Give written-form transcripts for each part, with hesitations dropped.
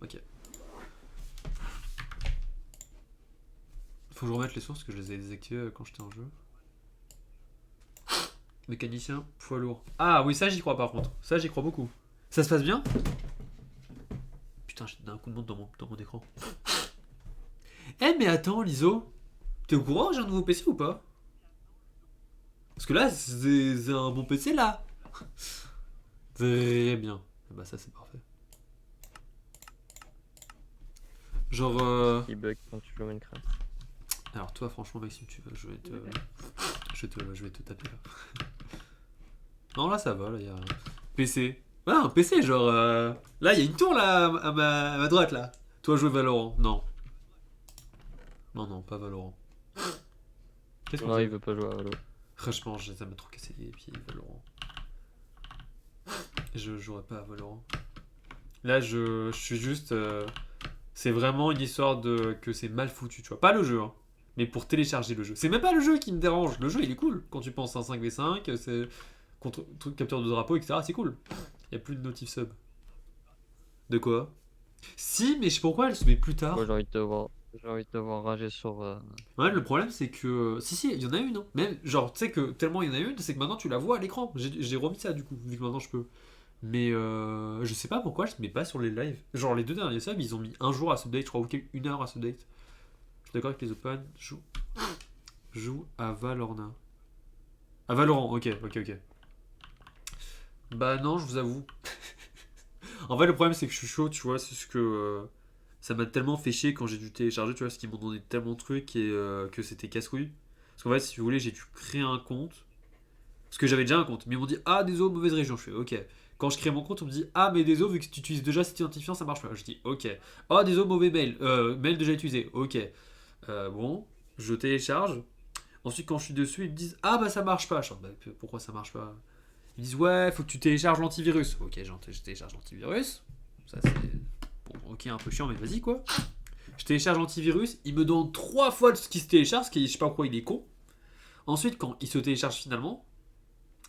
Ok. Faut que je remette les sources parce que je les ai désactivées quand j'étais en jeu. Mécanicien, poids lourd. Ah oui, ça j'y crois par contre. Ça j'y crois beaucoup. Ça se passe bien? Putain, j'ai donné un coup de montre dans mon écran. Eh mais attends, Liso, t'es au courant, j'ai un nouveau PC ou pas? Parce que là, c'est un bon PC là. Très bien. Bah ça c'est parfait. Genre... Qui bug quand tu joues à Minecraft. Alors toi franchement Maxime, je vais te taper là. Non là ça va, là il y a un PC. Ouais un PC genre... Là il y a une tour là à ma droite là. Toi jouer Valorant. Non. Non non, pas Valorant. Qu'est-ce qu'on Non, il fait? veut pas jouer à Valo. Franchement, ça m'a trop cassé les pieds, Valorant. Je jouerai pas à Valorant. Là, je suis juste. C'est vraiment une histoire de que c'est mal foutu, tu vois. Pas le jeu, hein, mais pour télécharger le jeu. C'est même pas le jeu qui me dérange. Le jeu, il est cool. Quand tu penses à un 5v5, c'est contre truc capture de drapeau, etc. C'est cool. Il y a plus de notif sub. De quoi? Si, mais je sais pourquoi elle se met plus tard. Moi, j'ai envie de te voir rager sur. Ouais, le problème c'est que. Si, il y en a une, hein. Même, genre, tu sais que tellement il y en a une, c'est que maintenant tu la vois à l'écran. J'ai remis ça du coup, vu que maintenant je peux. Mais je sais pas pourquoi je te mets pas sur les lives. Genre, les deux derniers subs, ils ont mis un jour à ce date, je crois, ou une heure à ce date. Je suis d'accord avec les open. Joue à Valorna. À Valorant, ok. Bah non, je vous avoue. En fait, le problème c'est que je suis chaud, tu vois, c'est ce que. Ça m'a tellement fait chier quand j'ai dû télécharger, tu vois, parce qu'ils m'ont donné tellement de trucs et que c'était casse-couille. Parce qu'en fait, si vous voulez, j'ai dû créer un compte. Parce que j'avais déjà un compte. Mais ils m'ont dit, ah, désolé, mauvaise région. Je fais, ok. Quand je crée mon compte, on me dit, ah, mais désolé, vu que tu utilises déjà cet identifiant, ça marche pas. Je dis, ok. Ah, désolé, mauvais mail. Mail déjà utilisé. Ok. Bon, je télécharge. Ensuite, quand je suis dessus, ils me disent, ah, bah ça marche pas. Je dis, bah, pourquoi ça marche pas? Ils disent, ouais, faut que tu télécharges l'antivirus. Ok, je télécharge l'antivirus. Ça, c'est. Bon, ok, un peu chiant, mais vas-y, quoi. Je télécharge l'antivirus. Il me donne 3 fois ce qui se télécharge, ce qui, je sais pas pourquoi il est con. Ensuite, quand il se télécharge finalement,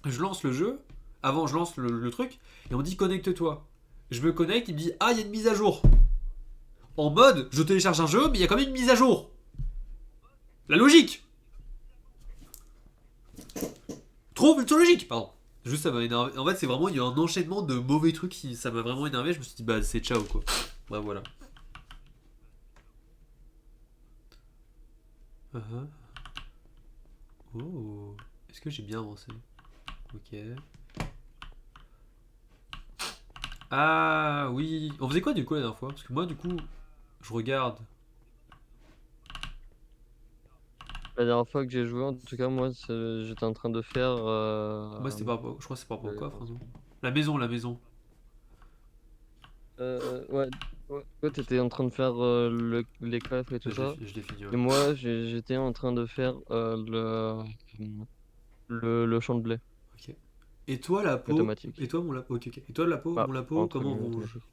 je lance le jeu, avant je lance le truc, et on me dit connecte-toi. Je me connecte, il me dit ah, il y a une mise à jour. En mode, je télécharge un jeu, mais il y a quand même une mise à jour. La logique. Trop logique, pardon. Juste ça m'a énervé. En fait, c'est vraiment, il y a un enchaînement de mauvais trucs qui ça m'a vraiment énervé. Je me suis dit bah c'est ciao quoi. Bah voilà. Uh-huh. Oh, est-ce que j'ai bien avancé? Ok. Ah oui. On faisait quoi du coup la dernière fois? Parce que moi du coup, je regarde. La dernière fois que j'ai joué, en tout cas, moi, j'étais en train de faire. Moi c'était pas. Je crois que c'est pas rapport au le- coffre, hein, non? La maison. Ouais, ouais, toi, t'étais en train de faire les coffres et tout ça. Je l'ai fini, ouais. Et moi, j'étais en train de faire le champ de blé Ok. Et toi la peau? automatique. Et toi mon lapo? Ok, ok. Et toi la peau? Bah, Mon lapo, entre comment guillemets on range? automatique.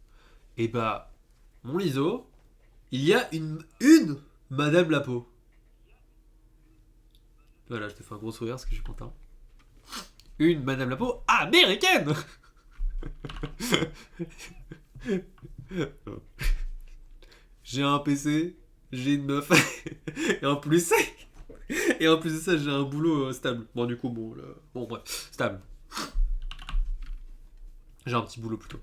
Et bah, mon liso, il y a une Madame Lapo. Voilà, je te fais un gros sourire parce que je suis content. Une Madame Lapo américaine. J'ai un PC, j'ai une meuf. et en plus, et en plus de ça, j'ai un boulot stable. Bon, du coup, bon, bref, stable. J'ai un petit boulot plutôt.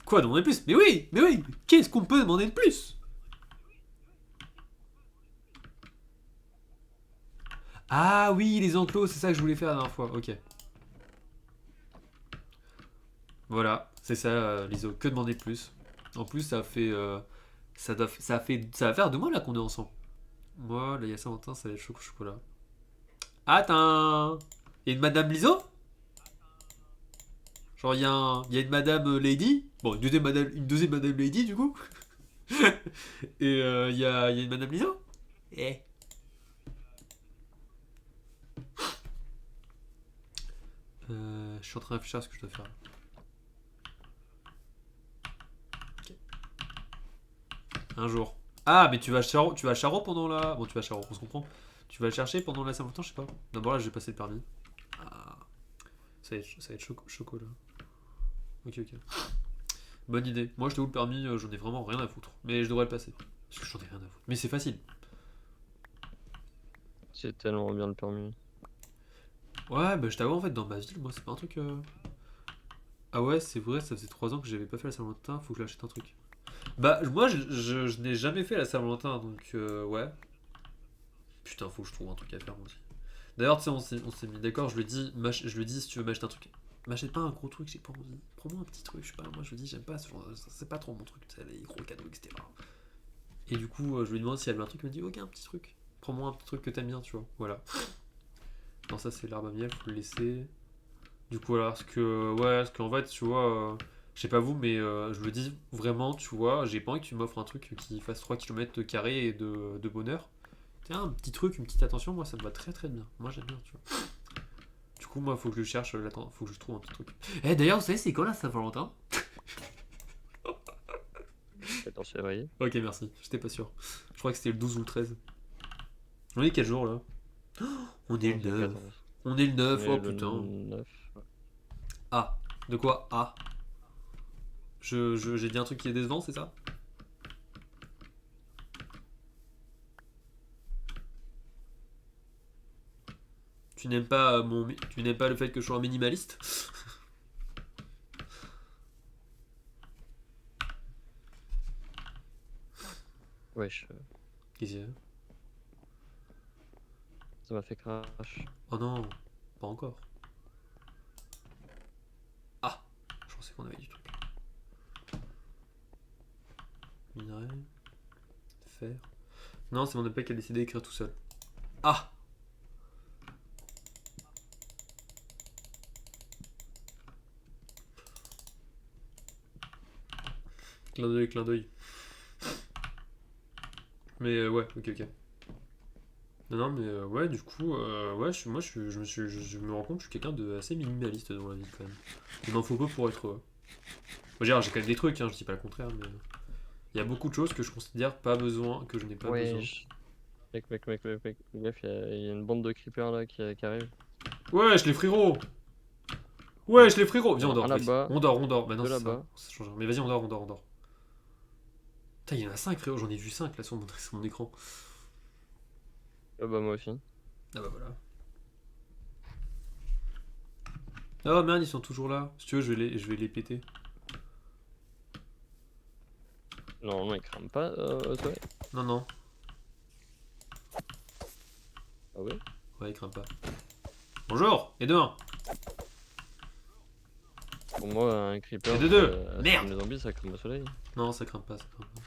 Quoi demander de plus? Mais oui, qu'est-ce qu'on peut demander de plus? Ah oui, les enclos, c'est ça que je voulais faire la dernière fois. Ok. Voilà, c'est ça, l'ISO. Que demander de plus? En plus, ça fait. Ça va faire 2 mois là qu'on est ensemble. Moi, là, il y a Saint-Valentin, ça va être chaud au chocolat. Attends! Il y a une Madame Liso? Genre, il y a une Madame Lady? Bon, une deuxième Madame Lady du coup? Et il y a une Madame Liso? Eh. Je suis en train de réfléchir à ce que je dois faire. Ok. Un jour. Ah, mais tu vas à Charo pendant la. Bon, tu vas à Charo, on se comprend. Tu vas le chercher pendant la Saint-Valentin, je sais pas. D'abord là, je vais passer le permis. Ah, ça va être choco là. Ok, ok. bonne idée. Moi, je t'avoue, le permis, j'en ai vraiment rien à foutre. Mais je devrais le passer. Parce que j'en ai rien à foutre. Mais c'est facile. C'est tellement bien le permis. Ouais, bah je t'avoue, en fait, dans ma ville, moi, c'est pas un truc. Ah ouais, c'est vrai, ça faisait 3 ans que j'avais pas fait la Saint-Valentin, faut que j'achète un truc. Bah, moi, je n'ai jamais fait la Saint-Valentin, donc ouais. Putain, faut que je trouve un truc à faire, moi aussi. D'ailleurs, tu sais, on s'est mis d'accord, je lui dis, si tu veux m'acheter un truc. M'achète pas un gros truc, j'ai pas envie. Prends-moi un petit truc, je sais pas, moi je lui dis, j'aime pas ce genre, c'est pas trop mon truc, tu sais, les gros cadeaux, etc. Et du coup, je lui demande si elle veut un truc, elle me dit, ok, un petit truc. Prends-moi un petit truc que t'aimes bien, tu vois. Voilà. Non, ça c'est l'arbre à miel, faut le laisser. Du coup, voilà, ouais, parce qu'en fait, tu vois, je sais pas vous, mais je le dis vraiment, tu vois, j'ai pas envie que tu m'offres un truc qui fasse 3 kilomètres de carré et de bonheur. Tiens, un petit truc, une petite attention, moi ça me va très très bien. Moi j'aime bien, tu vois. Du coup, moi, faut que je cherche, faut que je trouve un petit truc. Eh, d'ailleurs, vous savez, c'est quand la Saint-Valentin? 14 février. Ok, merci, j'étais pas sûr. Je crois que c'était le 12 ou le 13. On est quel jour là? On est Non, le c'est 9. 14. On est le On 9, est oh le putain. 9. Ah, de quoi? Ah. J'ai dit un truc qui est décevant, c'est ça? Tu n'aimes pas le fait que je sois un minimaliste? Wesh, Qu'est-ce qu'il y a? ça m'a fait crash. Oh non, pas encore. Ah, je pensais qu'on avait du truc. Minerai, fer. Non, c'est mon iPad qui a décidé d'écrire tout seul. Ah! Clin d'œil, clin d'œil. Mais ouais, ok, ok. Non, non, mais ouais, du coup, ouais, je me rends compte que je suis quelqu'un de assez minimaliste dans la vie quand même. Il m'en faut peu pour être heureux. Moi, j'ai quand même des trucs, hein, je dis pas le contraire, mais il y a beaucoup de choses que je considère pas besoin, que je n'ai pas besoin. Wesh. Mec. Fais gaffe, il y a une bande de creepers là qui arrive. Wesh, les frérots! Wesh, les frérots! Il y Viens, en on a dort, un vas-y. là-bas, On dort. Bah non, deux c'est ça, là-bas. ça change rien. Mais vas-y, on dort. Putain, il y en a 5 frérot, j'en ai vu 5 là sur mon écran. Ah bah moi aussi. Ah bah voilà. Oh merde, ils sont toujours là. Si tu veux, je vais les péter. Non, ils crament pas, toi. Non, non. Ah ouais? Ouais, ils crament pas. Bonjour! Et demain! Pour moi, un creeper, Et de deux! c'est comme Merde! les zombies, ça crame au soleil. Non, ça crame pas, ça crame pas.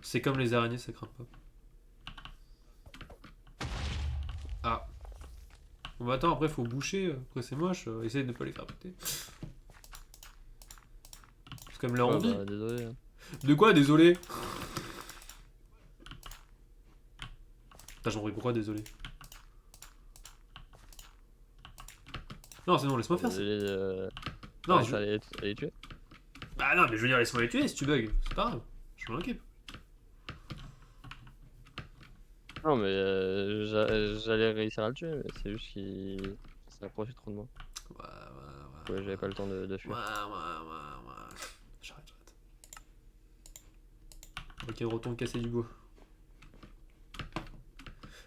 C'est comme les araignées, ça crame pas. Ah. Bon bah attends, après faut boucher, après c'est moche, essaye de ne pas les faire péter. C'est comme leur Ouais, envie. bah désolé. Hein. De quoi, désolé? Putain, j'en prie, pourquoi désolé? Non, sinon laisse-moi faire ça. Désolé, Non, ouais, ça allait les tuer. Bah non, mais je veux dire, laisse-moi les tuer si tu bugs. C'est pas grave, je m'en occupe. Non, mais j'allais réussir à le tuer, mais c'est juste qu'il s'est approché trop de moi. Ouais, j'avais pas le temps de fuir. J'arrête. Ok, retourne casser du bois.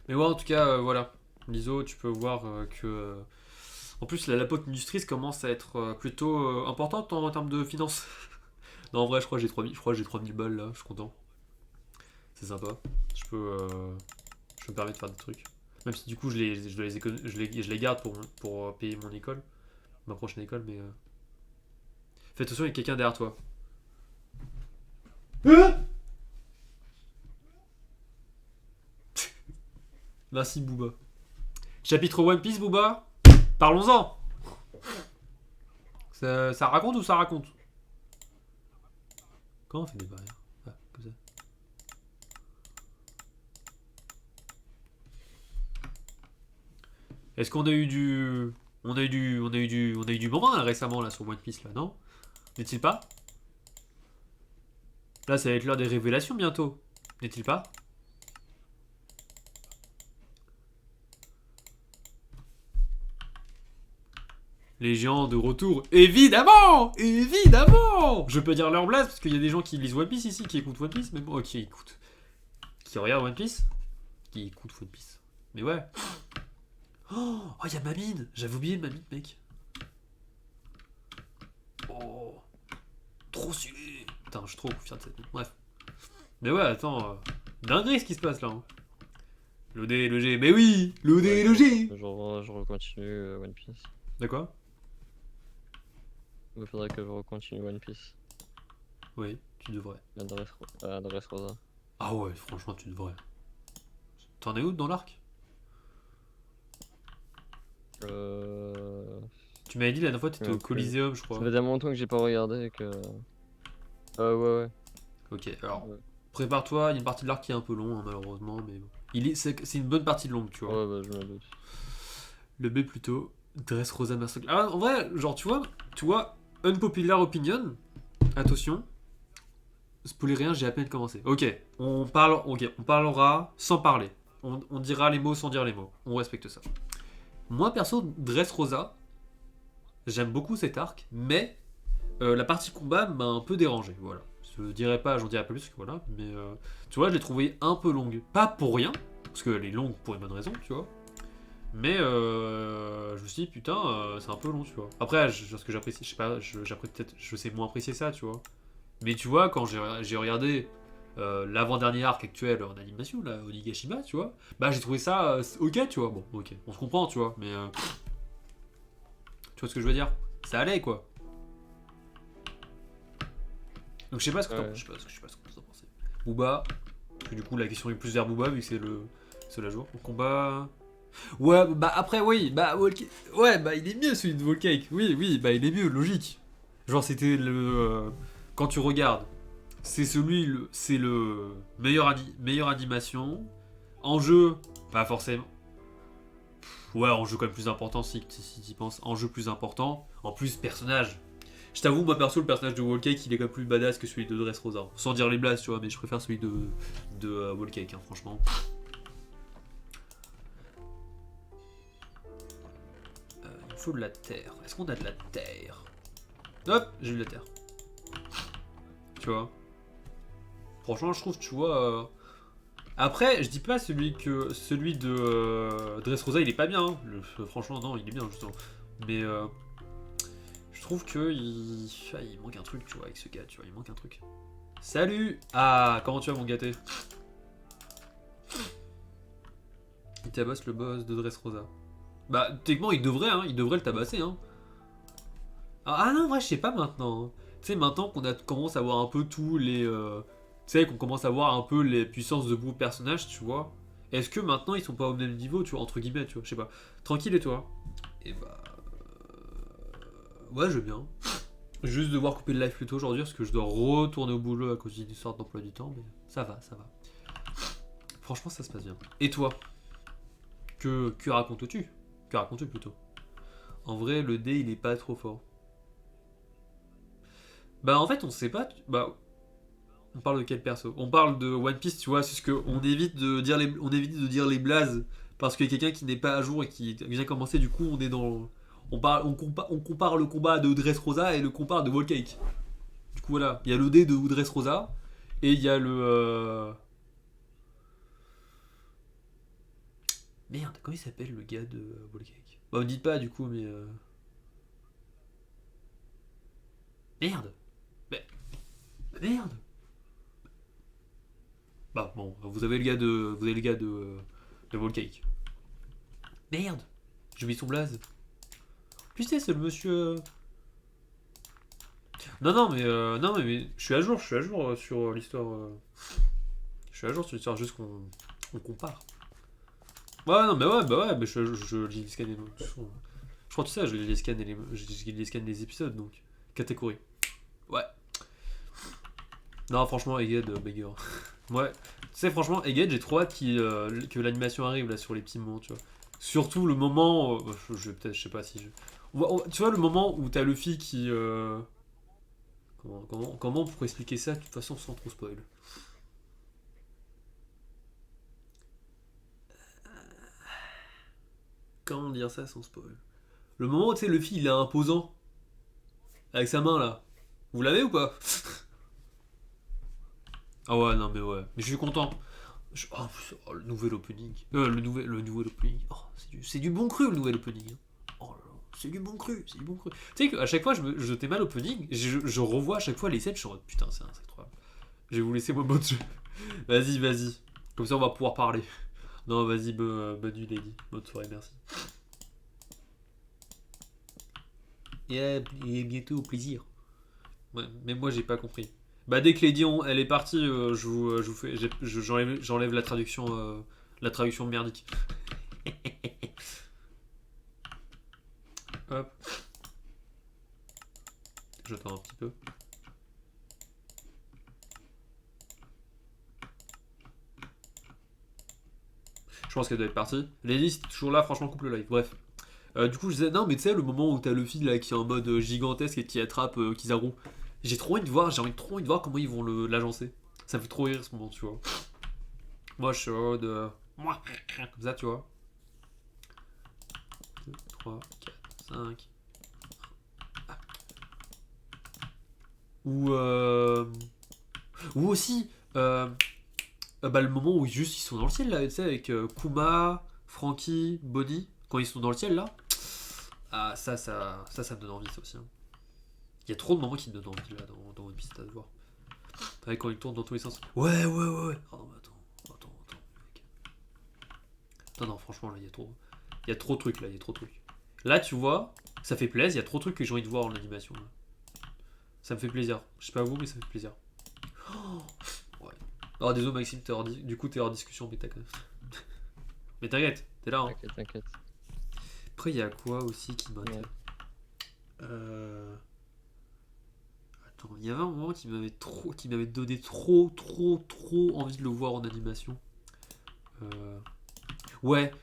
Mais ouais, en tout cas, voilà. L'ISO, tu peux voir que. En plus, la Pote Industries commence à être plutôt importante en termes de finances. Non, en vrai, je crois que j'ai 3000 balles là, je suis content. C'est sympa. Je me permets de faire des trucs. Même si du coup, je les garde pour payer mon école, ma prochaine école, mais. Fais attention, il y a quelqu'un derrière toi. Merci Booba. Chapitre One Piece, Booba. Parlons-en. Ça raconte ou ça raconte? Comment on fait des barrières? Ah, comme ça. Est-ce qu'on a eu du. On a eu du bon vin là, récemment là sur One Piece là, non? N'est-il pas? Là, ça va être l'heure des révélations bientôt. N'est-il pas? Les géants de retour, évidemment. Évidemment. Je peux dire leur blase parce qu'il y a des gens qui lisent One Piece ici, qui écoutent One Piece, mais bon, qui écoutent. Qui regardent One Piece, qui écoutent One Piece. Mais ouais. Oh, il y a Mamine. J'avais oublié Mamine, mec. Oh, trop stylé. Putain, je suis trop fier de cette mine. Bref. Mais ouais, attends. Dinguerie ce qui se passe là. Hein. L'OD et le G. Mais oui, l'OD et le G. Je recontinue One Piece. D'accord. Il faudrait que je recontinue One Piece. Oui, tu devrais. L'adresse Rosa. Ah ouais, franchement, tu devrais. T'en es où dans l'arc? Tu m'avais dit la dernière fois que t'étais au Coliseum, je crois. Ça fait tellement longtemps que j'ai pas regardé que. Ouais. Ok, alors. Ouais. Prépare-toi, il y a une partie de l'arc qui est un peu long, hein, malheureusement, mais bon. C'est une bonne partie de longue, tu vois. Ouais, bah, je me doute. Le B plutôt. Dressrosa Masterclass. Ah, en vrai, genre, tu vois, unpopular opinion. Attention. Spoiler rien, j'ai à peine commencé. Ok, on parlera sans parler. On dira les mots sans dire les mots. On respecte ça. Moi, perso, Dressrosa, j'aime beaucoup cet arc, mais la partie combat m'a un peu dérangé. Voilà. J'en dirai pas plus, voilà. Mais tu vois, je l'ai trouvé un peu longue. Pas pour rien, parce qu'elle est longue pour une bonne raison, tu vois. Mais je me suis dit, putain, c'est un peu long, tu vois. Après, ce que j'apprécie, je sais pas, je sais moins apprécier ça, tu vois. Mais tu vois, quand j'ai regardé l'avant-dernier arc actuel en animation, là, Onigashima, tu vois, bah j'ai trouvé ça ok, tu vois. Bon, ok, on se comprend, tu vois, mais tu vois ce que je veux dire? Ça allait, quoi. Donc je sais pas ce que t'en je sais pas ce que vous en pensez. Booba, parce que du coup la question est plus vers Booba vu que c'est la jour. Le combat. Ouais, bah après oui, bah ouais, bah il est mieux celui de Volcake. Oui, bah il est mieux, logique. Genre c'était quand tu regardes, c'est le meilleure animation. Enjeu, pas forcément. Ouais, enjeu quand même plus important si tu penses. Enjeu plus important. En plus personnage. Je t'avoue, moi perso, le personnage de Wallcake, il est quand même plus badass que celui de Dressrosa. Sans dire les blagues, tu vois, mais je préfère celui de Wallcake, hein, franchement. Il faut de la terre. Est-ce qu'on a de la terre? Hop, j'ai eu de la terre. Tu vois. Franchement, je trouve, tu vois. Après, je dis pas celui de Dressrosa, il est pas bien. Hein. Franchement, non, il est bien, justement. Mais je trouve que il manque un truc, tu vois, avec ce gars, tu vois, il manque un truc. Salut! Ah, comment tu vas, mon gâté? Il tabasse le boss de Dressrosa. Bah, techniquement, il devrait le tabasser, hein. Ah non, en vrai, je sais pas maintenant. Hein. Tu sais, maintenant qu'on commence à voir un peu tous les... tu sais, qu'on commence à voir un peu les puissances de beaucoup de personnages, tu vois. Est-ce que maintenant, ils sont pas au même niveau, tu vois, entre guillemets, tu vois, je sais pas. Tranquille, et toi? Et bah... Ouais, je veux bien. Juste devoir couper le live plus tôt aujourd'hui parce que je dois retourner au boulot à cause d'une histoire d'emploi du temps, mais ça va. Franchement, ça se passe bien. Et toi? Que racontes-tu? Que racontes-tu plutôt? En vrai, le dé, il est pas trop fort. Bah, en fait, on sait pas. Bah, on parle de quel perso? On parle de One Piece, tu vois, c'est ce que on évite de dire les blazes parce qu'il y a quelqu'un qui n'est pas à jour et qui vient commencer. Du coup, on est dans on compare le combat de Dressrosa et le combat de Wallcake. Du coup, voilà, il y a le dé de Dressrosa et il y a le merde, comment il s'appelle le gars de Wallcake? Bah, me dites pas du coup, mais merde, mais merde. Bah bon, vous avez le gars de Wallcake. Merde, j'ai oublié son blaze. Putain, c'est le monsieur. Non mais je suis à jour, sur l'histoire. Je suis à jour sur l'histoire, juste qu'on compare. Ouais, non, mais ouais, bah ouais, mais je lis les scans et je crois que tu sais, je lis les scans des épisodes, donc. Catégorie. Ouais. Non, franchement, Egghead, banger. Ouais. Tu sais, franchement, Egghead, j'ai trop hâte que l'animation arrive là sur les petits moments, tu vois. Surtout le moment. Je sais pas si je. Tu vois, le moment où t'as Luffy qui. Comment on pourrait expliquer ça de toute façon sans trop spoil? Comment dire ça sans spoil? Le moment où tu sais, Luffy il est imposant avec sa main là. Vous l'avez ou pas? Ah ouais, non mais ouais. Mais je suis content. Oh, le nouvel opening. Le nouvel opening. Oh, c'est du bon cru le nouvel opening. Oh là là, c'est du bon cru, c'est du bon cru. Tu sais qu'à chaque fois je jetais mal l'opening, je revois à chaque fois les scènes, je suis en mode putain, c'est incroyable. Je vais vous laisser moi mode jeu. Vas-y, vas-y. Comme ça on va pouvoir parler. Non, vas-y, bonne nuit, Lady. Bonne soirée, merci. Et bientôt au plaisir. Ouais, mais moi j'ai pas compris. Bah dès que Lady elle est partie, je vous fais, j'enlève la traduction merdique. Hop, j'attends un petit peu. Je pense qu'elle doit être partie. Lady c'est toujours là, franchement coupe le live. Bref. Du coup je disais non mais tu sais le moment où t'as Luffy là qui est en mode gigantesque et qui attrape Kizaru. J'ai trop envie de voir, trop envie de voir comment ils vont l'agencer. Ça me fait trop rire ce moment, tu vois. Moi je suis en mode comme ça, tu vois. 2, 3, 4, 5. Ou aussi bah, le moment où juste ils sont dans le ciel là, tu sais, avec Kuma, Franky, Bonnie, quand ils sont dans le ciel là. Ah, ça me donne envie, ça aussi. Hein. Il y a trop de moments qui me donnent envie là dans One Piece, à voir. Pareil, quand ils tournent dans tous les sens. Ouais. Oh non, mais attends, mec. Non, franchement, là, il y a trop. Il y a trop de trucs là, il y a trop de trucs. Là, tu vois, ça fait plaisir, il y a trop de trucs que j'ai envie de voir en animation. Là. Ça me fait plaisir. Je sais pas vous, mais ça me fait plaisir. Oh, ouais. Alors, désolé, Maxime, du coup, t'es hors discussion, mais t'as quand même. Mais t'inquiète, t'es là. Hein. T'inquiète. Après, il y a quoi aussi qui m'intéresse Attends, il y avait un moment qui m'avait donné trop envie de le voir en animation. Ouais.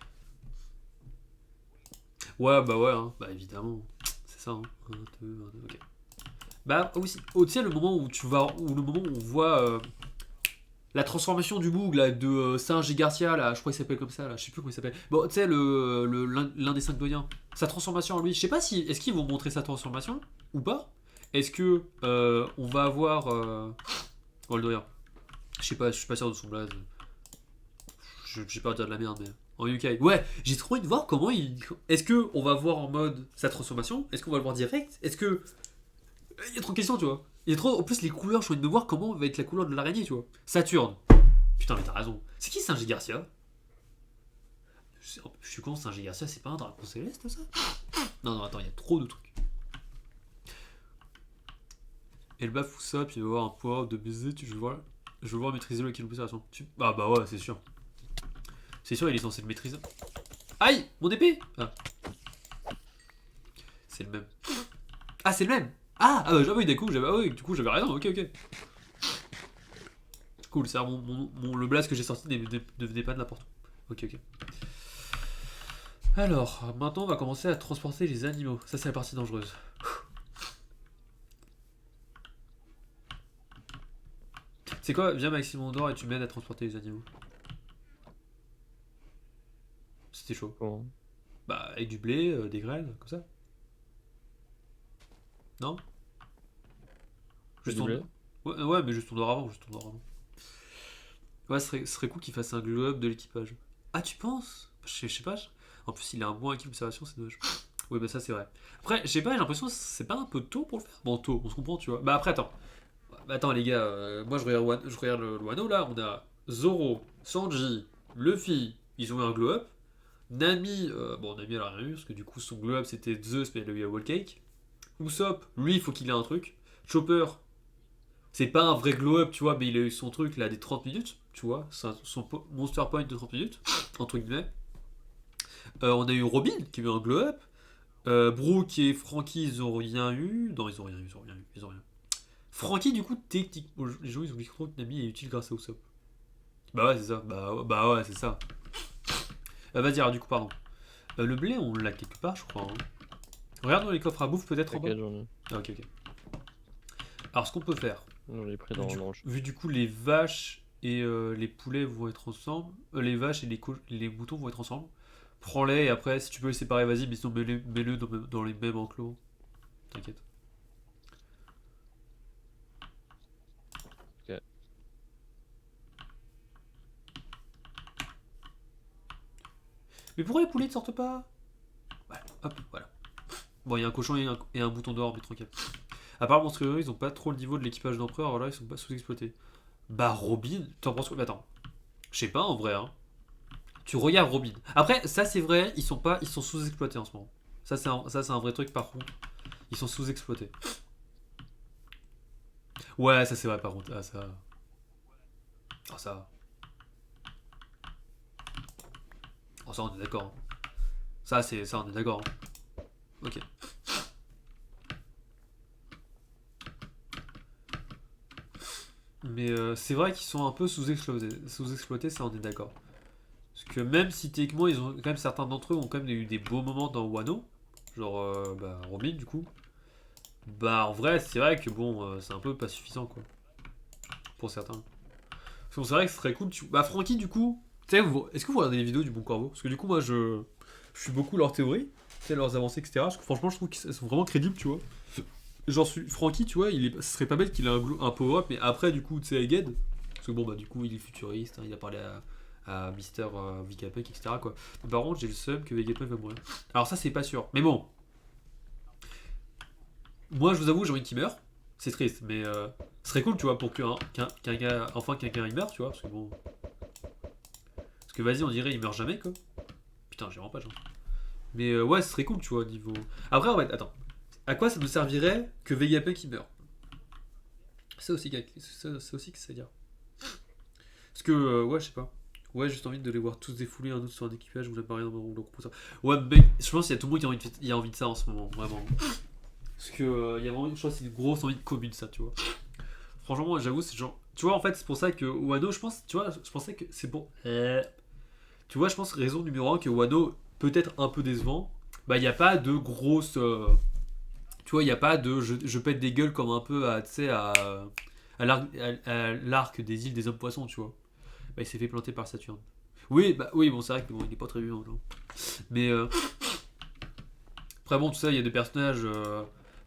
Ouais, bah ouais, hein. Bah évidemment. C'est ça, hein. 1, 2, 1, 2, ok. Bah aussi, tu sais, le moment où le moment où on voit la transformation du Boog là, de Singe et Garcia, là, je crois qu'il s'appelle comme ça, là, je sais plus comment il s'appelle. Bon, tu sais, l'un des 5 doyens. Sa transformation en lui, je sais pas si. Est-ce qu'ils vont montrer sa transformation ou pas? Est-ce que on va avoir. Oh, le doyen. Je sais pas, je suis pas sûr de son blaze. J'ai pas dire de la merde, mais. En UK. Ouais, j'ai trop envie de voir comment il. Est-ce que on va voir en mode sa transformation? Est-ce qu'on va le voir direct? Est-ce que. Il y a trop de questions, tu vois. Il y a trop. En plus, les couleurs, j'ai envie de voir comment va être la couleur de l'araignée, tu vois. Saturne. Putain, mais t'as raison. C'est qui Singe Garcia? Je suis con, Singe Garcia, c'est pas un dragon céleste, ça? Non, attends, il y a trop de trucs. Elba Foussa, puis il va avoir un pouvoir de baiser, je veux voir maîtriser le kill opération. Bah ouais, c'est sûr. C'est sûr, il est censé le maîtriser. Aïe, mon épée. C'est le même. Ah, c'est le même. Bah j'avais du coup j'avais raison, ok. Cool, c'est le blast que j'ai sorti ne venait pas de n'importe où. Ok. Alors, maintenant on va commencer à transporter les animaux. Ça c'est la partie dangereuse. C'est quoi? Viens Maxime Ondor et tu m'aides à transporter les animaux. C'était chaud. Comment? Bah avec du blé, des graines, comme ça. Non? Juste Du blé? Ouais, mais juste on dort avant. Ouais, ce serait cool qu'il fasse un glow-up de l'équipage. Ah, tu penses? Je sais pas. En plus, il a un bon équipe d'observation, c'est dommage. Oui, bah ça, c'est vrai. Après, je sais pas, j'ai l'impression que c'est pas un peu tôt pour le faire. Bon, tôt, on se comprend, tu vois. Bah après, attends. Attends, les gars, moi, je regarde le Wano, là. On a Zoro, Sanji, Luffy, ils ont eu un glow-up. Nami, bon, Nami, elle a rien eu, parce que du coup, son glow-up, c'était Zeus, mais elle a eu un wall cake. Usopp, lui, il faut qu'il ait un truc. Chopper, c'est pas un vrai glow-up, tu vois, mais il a eu son truc là des 30 minutes, tu vois, son monster point de 30 minutes, entre guillemets. On a eu Robin qui a eu un glow-up. Brooke et Frankie, ils ont rien eu. Non, ils ont rien eu. Frankie, du coup, techniquement, les gens ils ont dit que Nami est utile grâce à Usopp. Bah ouais, c'est ça. Bah ouais, c'est ça. Vas-y, alors du coup, pardon. Le blé, on l'a quelque part, je crois. Hein. Regarde dans les coffres à bouffe, peut-être en bas. Ok. Alors, ce qu'on peut faire. Non, j'ai pris dans vu du coup, les vaches et les poulets vont être ensemble. Les vaches et les moutons vont être ensemble. Prends-les et après, si tu peux les séparer, vas-y, mais sinon mets-le dans les mêmes enclos. T'inquiète. Ok. Mais pourquoi les poulets ne sortent pas? Voilà, hop, voilà. Bon, il y a un cochon et un bouton d'or, mais tranquille. À part Monstro, ils ont pas trop le niveau de l'équipage d'Empereur, alors là, ils sont pas sous-exploités. Bah, Robin, t'en penses quoi? Attends, je sais pas en vrai, hein. Tu regardes Robin. Après, ça c'est vrai, ils sont sous-exploités en ce moment. Ça c'est un vrai truc par contre. Ils sont sous-exploités. Ouais, ça c'est vrai par contre. Ah ça. Ah ça. Oh ça on est d'accord. Hein. Ça on est d'accord. Hein. Ok. Mais c'est vrai qu'ils sont un peu sous-exploités, ça on est d'accord. Parce que même si techniquement ils ont quand même certains d'entre eux ont quand même eu des beaux moments dans Wano, genre bah, Robin du coup. Bah en vrai c'est vrai que bon c'est un peu pas suffisant quoi pour certains. Parce que c'est vrai que ce serait cool. Bah, Francky, du coup, tu sais, est-ce que vous regardez les vidéos du Bon Corbeau? Parce que du coup, moi, je suis beaucoup leurs théories, tu sais, leurs avancées, etc. Parce que franchement, je trouve qu'elles sont vraiment crédibles, tu vois. Genre, Francky, tu vois, ce serait pas bête qu'il ait un power-up, mais après, du coup, tu sais, Egghead, parce que bon, bah, du coup, il est futuriste, hein, il a parlé à Mister Vegapunk, etc. Quoi. Mais par contre, j'ai le seum que Vegapunk va mourir. Alors, ça, c'est pas sûr. Mais bon, moi, je vous avoue, j'ai envie qu'il meure. C'est triste, mais ce serait cool, tu vois, pour qu'un gars, enfin, quelqu'un il meure, tu vois, parce que bon. Parce que vas-y, on dirait il meurt jamais quoi. Putain, j'ai vraiment pas de chance. Mais ouais, ce serait cool, tu vois, niveau. Après, en fait, attends. À quoi ça nous servirait que Vegapunk qui meurt? C'est aussi, c'est aussi que ça veut dire. Parce que, ouais, je sais pas. Ouais, j'ai juste envie de les voir tous défouler un autre sur un équipage où j'aime rien dans mon groupe. Ouais, mec, je pense qu'il y a tout le monde qui a envie de ça en ce moment, vraiment. Parce que, il y a vraiment, je pense, c'est une grosse envie de commune, ça, tu vois. Franchement, moi, j'avoue, c'est genre. Tu vois, en fait, c'est pour ça que Wano, je pense, tu vois, je pensais que c'est bon. Tu vois, je pense raison numéro un que Wano peut-être un peu décevant. Bah, il n'y a pas de grosse. Tu vois, il n'y a pas de. Je pète des gueules comme un peu à, tu sais, à l'arc des îles des hommes poissons, tu vois. Bah, il s'est fait planter par Saturne. Oui, bah oui, bon, c'est vrai que bon, il est pas très vivant, genre. Mais après, bon, tout ça, il y a des personnages.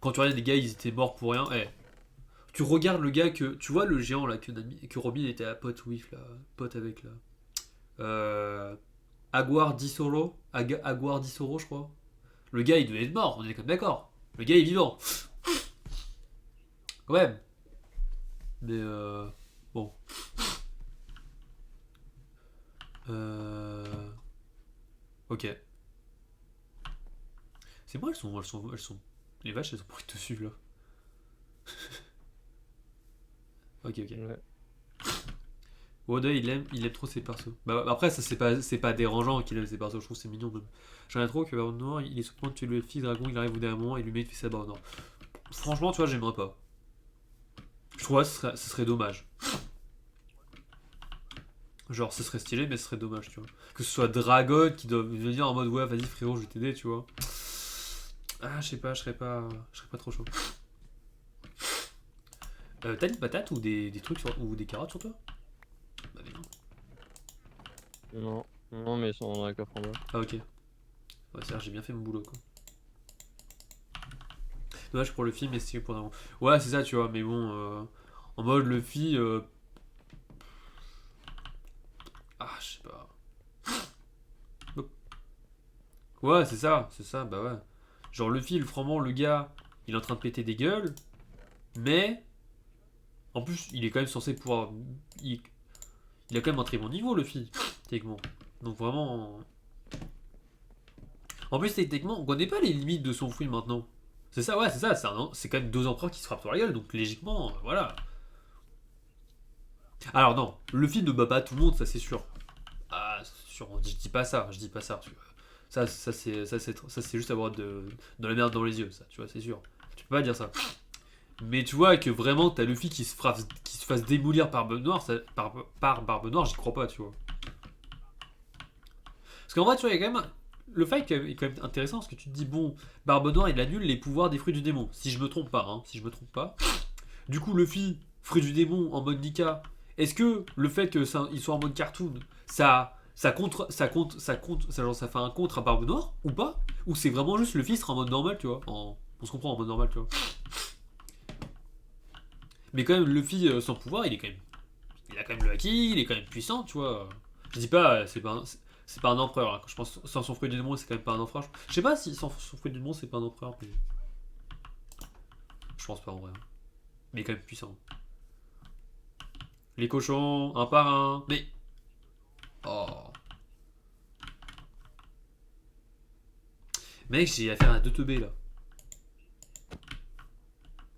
Quand tu regardes des gars, ils étaient morts pour rien. Eh, tu regardes le gars que. Tu vois le géant là que Robin était à pote with, là. Pote avec là. Aguar Disoro, Aguar Disoro, je crois. Le gars, il devait être mort, on est comme d'accord. Le gars est vivant. Ouais. Mais bon. Ok. C'est bon, elles sont. Les vaches, elles ont pris dessus là. Ok, ok. Ouais. Oda, il aime trop ses persos. Bah, après, ça c'est pas dérangeant qu'il aime ses persos, je trouve que c'est mignon même. J'aimerais trop que Baron Noir, il est sur le point de tuer le fils dragon, il arrive au dernier moment et lui met une fils à Baron Noir. Franchement, tu vois, j'aimerais pas. Je trouve que ce serait dommage. Genre, ce serait stylé, mais ce serait dommage, tu vois. Que ce soit Dragon qui doit venir en mode ouais, vas-y frérot, je vais t'aider, tu vois. Ah, je sais pas, je serais pas trop chaud. T'as des patates ou des trucs ou des carottes sur toi? Bah, mais non. Non. Non, mais ils sont dans la coffre en bas. Ah, ok. Ouais, c'est vrai, j'ai bien fait mon boulot, quoi. Dommage pour le film, mais c'est pour. Ouais, c'est ça, tu vois, mais bon. En mode Luffy. Ah, je sais pas. Hop. Ouais, c'est ça, bah ouais. Genre, Luffy, franchement, le gars, il est en train de péter des gueules, mais. En plus, il est quand même censé pouvoir. Il a quand même un très bon niveau, Luffy, techniquement. Donc vraiment. En plus, techniquement, on connaît pas les limites de son fruit maintenant. C'est ça, ouais, c'est ça. C'est quand même deux empereurs qui se frappent sur la gueule, donc logiquement, voilà. Alors non, Luffy ne bat pas tout le monde, ça c'est sûr. Ah, c'est sûr, je dis pas ça, je dis pas ça. Ça c'est juste avoir de la merde dans les yeux, ça, tu vois, c'est sûr. Tu peux pas dire ça. Mais tu vois que vraiment, t'as Luffy qui se fasse démolir par Barbe Noire, par Barbe Noire, j'y crois pas, tu vois. Parce qu'en vrai, tu vois, il y a quand même. Le fight est quand même intéressant parce que tu te dis, bon, Barbe Noire il annule les pouvoirs des fruits du démon. Si je me trompe pas, hein, si je me trompe pas. Du coup, Luffy, fruit du démon en mode Nika, est-ce que le fait qu'il soit en mode cartoon, ça ça fait un contre à Barbe Noire ou pas? Ou c'est vraiment juste le fils sera en mode normal, tu vois? On se comprend en mode normal, tu vois. Mais quand même, Luffy sans pouvoir, il a quand même le haki, il est quand même puissant, tu vois. Je dis pas, c'est pas un empereur. Hein. Je pense sans son fruit du monde, c'est quand même pas un empereur. Je sais pas si sans son fruit du monde, c'est pas un empereur. Mais... Je pense pas en vrai. Mais il est quand même puissant. Les cochons, un par un. Mais. Oh. Mec, j'ai affaire à deux teubés là.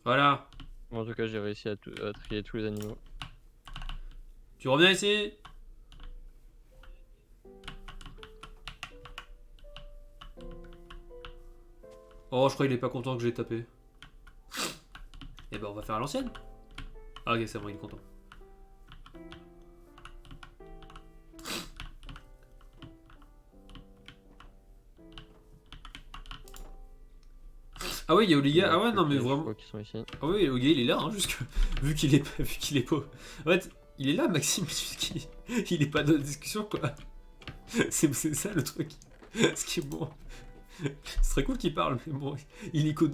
Voilà. En tout cas, j'ai réussi à trier tous les animaux. Tu reviens ici? Oh, je crois qu'il est pas content que j'ai tapé. Eh ben, on va faire à l'ancienne. Ah, ok, c'est bon, il est content. Ah oui, il y a Oliga. Ah ouais, non, mais vraiment. Qui sont ici. Ah oui, Oliga, il est là, hein, juste que... vu qu'il est pas. En fait, il est là, Maxime, juste qu'il est pas dans la discussion, quoi. C'est ça le truc. Ce qui est bon. Ce serait cool qu'il parle, mais bon, il est qu'au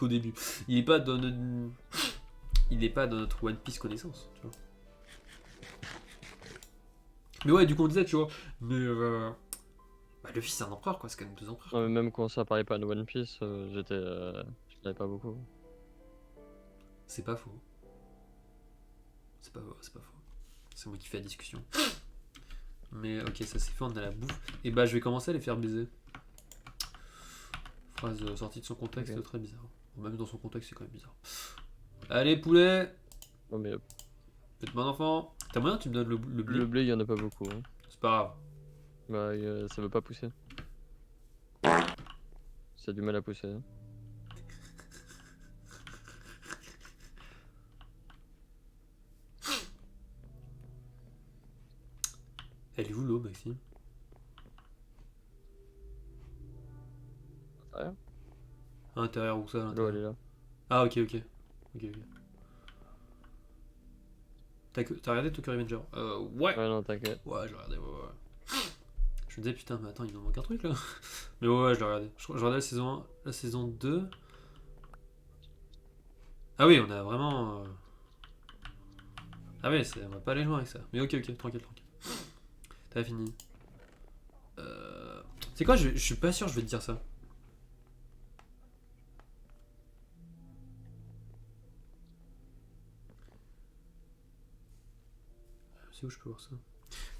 début. Il est pas dans notre... Il est pas dans notre One Piece connaissance, tu vois. Mais ouais, du coup, on disait, tu vois. Mais bah, le fils c'est un empereur, quoi. C'est quand même deux empereurs. Non, mais même quand ça parlait pas de One Piece, je savais pas beaucoup. C'est pas faux. C'est pas faux. C'est moi qui fais la discussion. Mais ok, ça c'est fait, on a la bouffe. Et bah, je vais commencer à les faire baiser. Phrase sortie de son contexte, okay. Très bizarre. Même dans son contexte, c'est quand même bizarre. Allez, poulet! Non, mais. Faites mon enfant. T'as moyen, tu me donnes le blé? Le blé, il y en a pas beaucoup. Hein. C'est pas grave. Bah, ça veut pas pousser. Ça a du mal à pousser. Hein. Elle est où l'eau, Maxime? À l'intérieur. À l'intérieur, où ça? L'eau, elle est là. Ah, ok. T'as regardé Tokyo Revenger? Ouais. Ouais, non, t'inquiète. Ouais, j'ai regardé, ouais. Je me disais, putain, mais attends, il nous manque un truc là. Mais ouais, je l'ai regardé. Je regardais la saison 1, la saison 2. Ah oui, on a vraiment. Ah ouais, on va pas aller loin avec ça. Mais ok, tranquille. T'as fini. C'est quoi, je suis pas sûr, je vais te dire ça. C'est où je peux voir ça?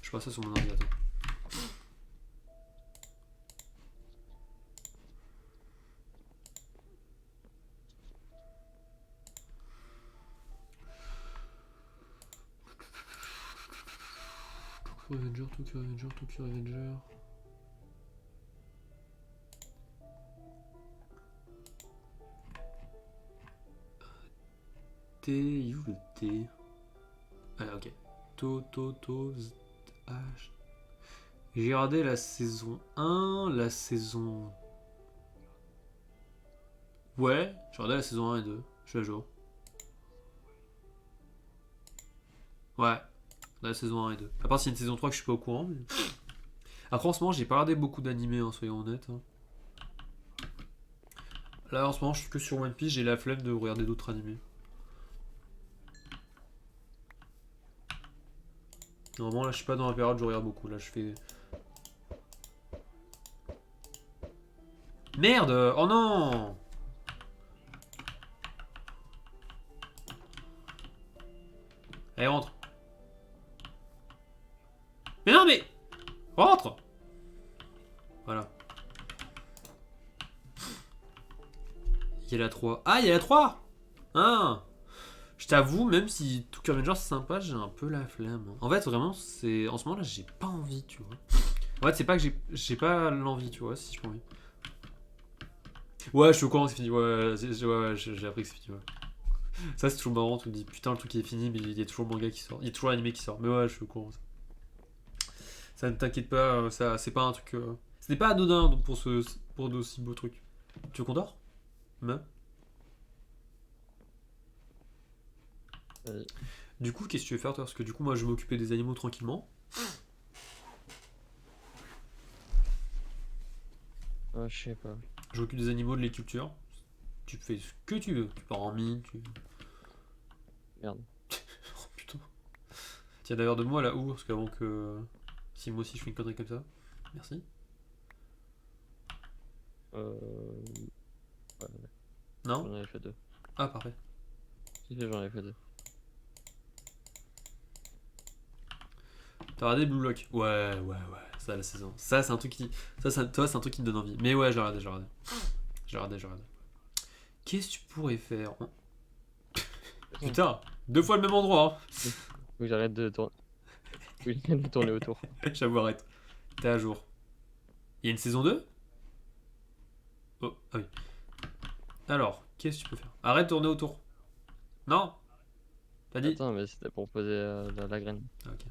Je vois ça sur mon ordinateur. Tokyo Revenger. T, où le T? Ah, ok. H. J'ai regardé la saison 1, la saison... Ouais, j'ai regardé la saison 1 et 2. Je suis à jour. Ouais, la saison 1 et 2. À part s'il y a une saison 3 que je suis pas au courant. Mais... Après, en ce moment, j'ai pas regardé beaucoup d'animés, hein, soyons honnêtes. Hein. Là, en ce moment, je suis que sur One Piece, j'ai la flemme de regarder d'autres animés. Normalement, là, je suis pas dans la période où je regarde beaucoup. Là, je fais... Merde! Oh non! Allez, rentre. Mais non, mais... Rentre! Voilà. Il y a la 3. Ah, il y a la 3! Hein? Je t'avoue, même si Tokyo Revenger c'est sympa, j'ai un peu la flemme. En fait, vraiment, c'est... En ce moment-là, j'ai pas envie, tu vois. En fait, c'est pas que j'ai pas l'envie, tu vois, si j'ai pas envie. Ouais, je suis au courant, c'est fini. Ouais, j'ai appris que c'est fini, ouais. Ça, c'est toujours marrant, tu te dis, putain, le truc est fini, mais il y a toujours le manga qui sort. Il y a toujours l'animé qui sort. Mais ouais, je suis au courant. Ça ne t'inquiète pas, ça, c'est pas un truc... Ce n'est pas anodin pour d'aussi beaux trucs. Tu veux qu'on dort? Mais... Du coup, qu'est-ce que tu veux faire, toi? Parce que du coup, moi, je vais m'occuper des animaux tranquillement. Je sais pas. Je m'occupe des animaux, de les cultures. Tu fais ce que tu veux. Tu pars en mine, tu... Merde. Oh putain. Tiens d'ailleurs de moi là où parce qu'avant que... Si moi aussi je fais une connerie comme ça. Merci. Ouais, Non. j'en avais fait 2. Ah parfait. Si, j'en avais fait 2. T'as regardé Blue Lock? Ouais. Ça la saison. Ça c'est un truc qui... Toi c'est un truc qui te donne envie. Mais ouais j'ai regardé. Qu'est-ce que tu pourrais faire? Putain, 2 fois le même endroit. Faut que j'arrête de tourner. Oui, de tourner autour. J'avoue, arrête. T'es à jour. Il y a une saison 2? Oh, ah oui. Alors, qu'est-ce que tu peux faire? Arrête de tourner autour. Non? T'as dit? Attends, mais c'était pour poser la graine. Ah, ok.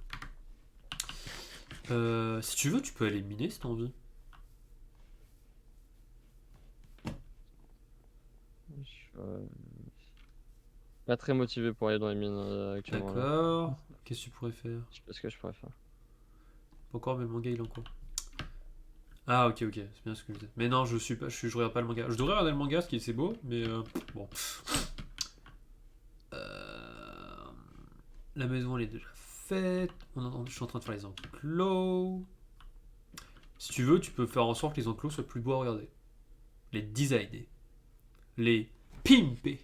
Si tu veux, tu peux aller miner si t'as envie. Je suis pas très motivé pour aller dans les mines actuellement. D'accord. Qu'est-ce que tu pourrais faire? Je sais pas ce que je pourrais faire. Pas encore, mais le manga il est en cours. Ah, ok, c'est bien ce que je disais. Mais non, je regarde pas le manga. Je devrais regarder le manga parce qu'il c'est beau, mais bon. La maison elle est déjà faite. Je suis en train de faire les enclos. Si tu veux, tu peux faire en sorte que les enclos soient plus beaux à regarder. Les designer. Les pimper.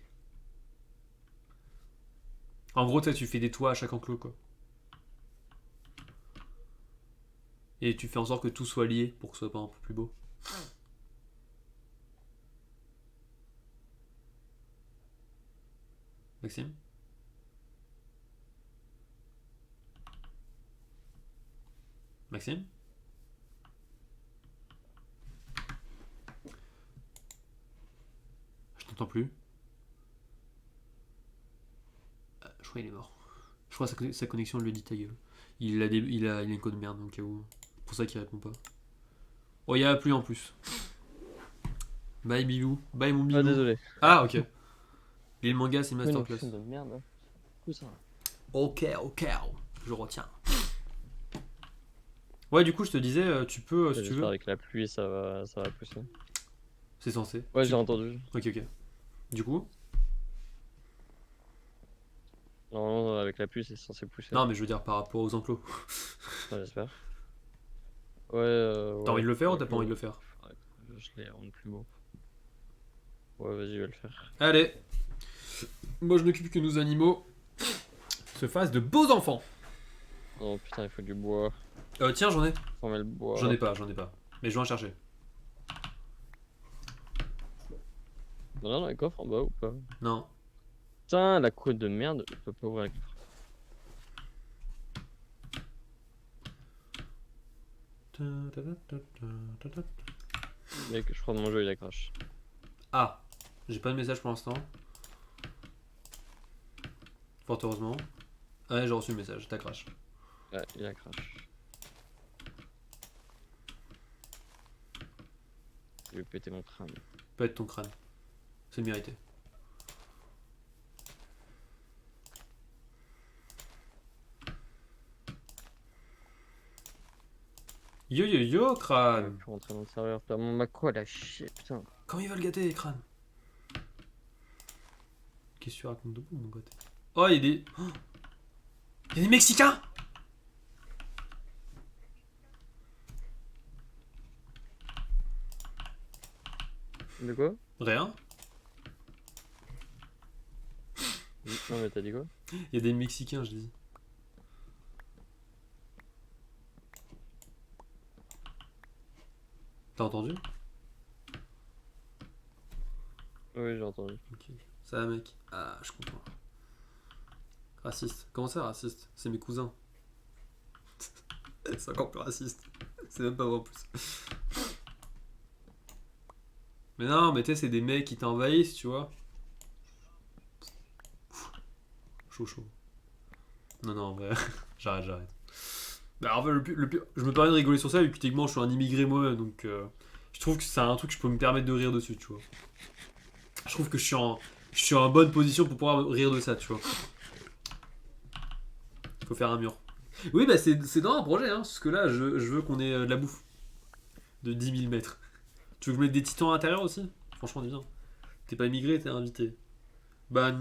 En gros, tu fais des toits à chaque enclos, quoi. Et tu fais en sorte que tout soit lié pour que ce soit pas un peu plus beau. Maxime? Maxime? Je t'entends plus. Je crois qu'il est mort. Je crois que sa connexion lui dit ta gueule. Il a une code merde donc c'est pour ça qu'il répond pas. Oh, il y a plus en plus. Bye Bilou. Bye mon Bilou. Ah, désolé. Ah, ok. Et le manga c'est masterclass. Oui, de merde. Tout ça. Ok. Je retiens. Ouais, du coup, je te disais, tu peux, si tu veux. Avec la pluie, ça va pousser. C'est censé. Ouais, j'ai entendu. Ok. Du coup. Non, avec la pluie, c'est censé pousser. Non, mais je veux dire par rapport aux enclos. Ouais, j'espère. Ouais. T'as envie de le faire ou t'as pas envie de le faire? Je l'ai rendu plus beau. Ouais, vas-y, je vais le faire. Allez. Moi, je m'occupe que nos animaux se fassent de beaux enfants. Oh putain, il faut du bois. Tiens, j'en ai. Former le bois. J'en ai pas. Mais je vais en chercher. Non, dans les coffres en bas ou pas? Non. Putain, la couette de merde, je peux pas ouvrir le coffre. Mec, je crois que mon jeu il a crash. Ah, j'ai pas de message pour l'instant. Fort heureusement. Ouais, j'ai reçu le message, t'as crash. Ouais, il a crash. Je vais péter mon crâne. Pète ton crâne. C'est mérité. Yo, crâne. Je peux rentrer dans le serveur. Putain, mon Mako elle a chier, putain. Comment ils veulent gâter les crânes? Qu'est-ce que tu racontes de bon, mon côté? Oh, il y a des... Oh, il y a des Mexicains! De quoi? Rien. Non, mais t'as dit quoi? Il y a des Mexicains, je dis. T'as entendu? Oui, j'ai entendu. Ok. Ça va, mec. Ah, je comprends. Raciste. Comment ça, raciste? C'est mes cousins. C'est encore plus raciste. C'est même pas vrai en plus. Mais non, mais tu sais, c'est des mecs qui t'envahissent, tu vois. Chaud. Non, en vrai, j'arrête. Bah, en fait, le pire, je me permets de rigoler sur ça, vu que techniquement, je suis un immigré moi-même, donc je trouve que c'est un truc que je peux me permettre de rire dessus, tu vois. Je trouve que je suis en bonne position pour pouvoir rire de ça, tu vois. Faut faire un mur. Oui, bah c'est dans un projet, hein, parce que là, je veux qu'on ait de la bouffe. De 10 000 mètres. Tu veux que je mette des titans à l'intérieur aussi? Franchement, dis bien. T'es pas immigré, t'es invité. Bah,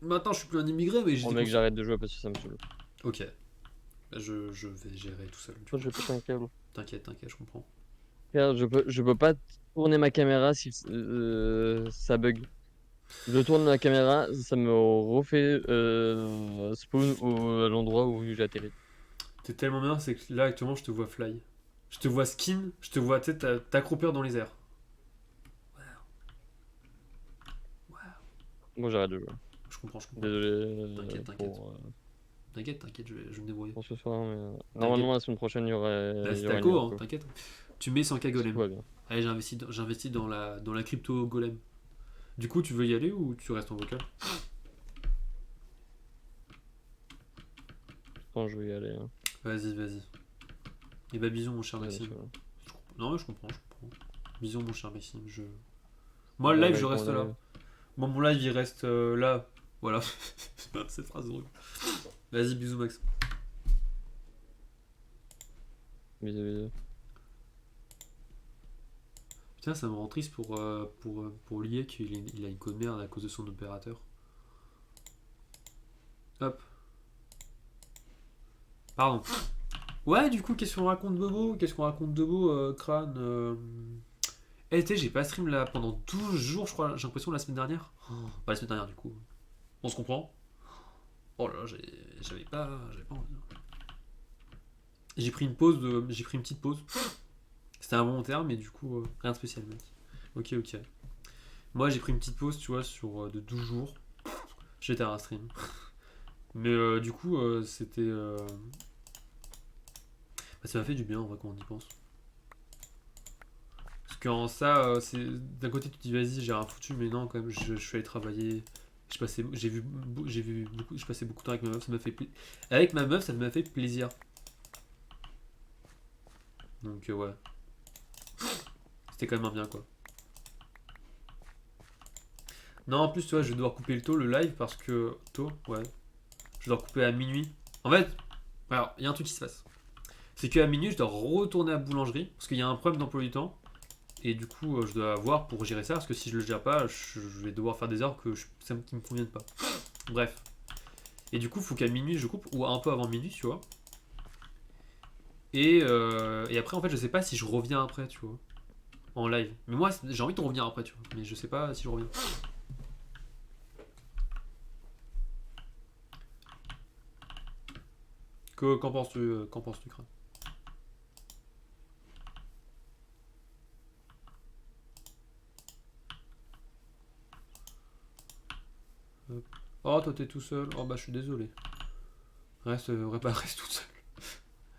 maintenant je suis plus un immigré, mais j'ai Oh des mec, cons- j'arrête de jouer parce que ça me saoule. Ok. Bah, je vais gérer tout seul. Du Oh, coup. je vais péter un câble. T'inquiète, je comprends. Regarde, je peux pas tourner ma caméra si ça bug. Je tourne la caméra, ça me refait spawn à l'endroit où j'ai atterri. T'es tellement bien, c'est que là actuellement je te vois fly. Je te vois skin, je te vois t'accroupir dans les airs. Bon, j'arrête de jouer. Je comprends. Désolé T'inquiète, je vais me débrouiller. pour ce soir, mais normalement la semaine prochaine il y aurait. Bah, il y c'est aurait ta une co, nouvelle hein, co. t'inquiète. Tu mets sans Tout golem. va bien. Allez, j'investis dans la crypto golem. Du coup, tu veux y aller ou tu restes en vocal? Quand je vais y aller. Hein. Vas-y. Et bah, bisous, mon cher Ouais, Maxime. tu vois. Non, mais je comprends. Bisous, mon cher Maxime. Moi, le live, Ouais, je bon, reste là. Moi, mon live, il reste là. Voilà. Cette phrase horrible. Vas-y, bisous, Max. Bisous. Putain, ça me rend triste pour lier qu'il a une code merde à cause de son opérateur. Hop. Pardon. Ouais, du coup, qu'est-ce qu'on raconte de beau, crâne j'ai pas stream là pendant 12 jours, je crois, j'ai l'impression, la semaine dernière. Pas la semaine dernière, du coup. On se comprend? Oh là là, j'avais pas envie. J'ai pris une petite pause. C'était involontaire, mais du coup, rien de spécial, mec. Ok. Moi, j'ai pris une petite pause, tu vois, de 12 jours. J'étais à un stream. Mais du coup, c'était. Bah, ça m'a fait du bien, en vrai, quand on y pense. Parce qu'en ça, d'un côté, tu te dis, vas-y, j'ai rien foutu, mais non, quand même, je suis allé travailler. Je passais beaucoup de temps avec ma meuf, avec ma meuf, ça m'a fait plaisir. Donc, ouais. C'était quand même bien, quoi. Non, en plus, tu vois, je vais devoir couper le tôt, le live, parce que. Ouais. Je dois couper à minuit. En fait, alors, il y a un truc qui se passe. C'est qu'à minuit, je dois retourner à la boulangerie, parce qu'il y a un problème d'emploi du temps. Et du coup, je dois voir pour gérer ça, parce que si je le gère pas, je vais devoir faire des heures qui me conviennent pas. Bref. Et du coup, il faut qu'à minuit, je coupe, ou un peu avant minuit, tu vois. Et après, en fait, je sais pas si je reviens après, tu vois. En live. Mais moi, j'ai envie de revenir après, tu vois. Mais je sais pas si je reviens. Qu'en penses-tu, Crâne? Oh, toi t'es tout seul. Oh bah je suis désolé. Reste tout seul.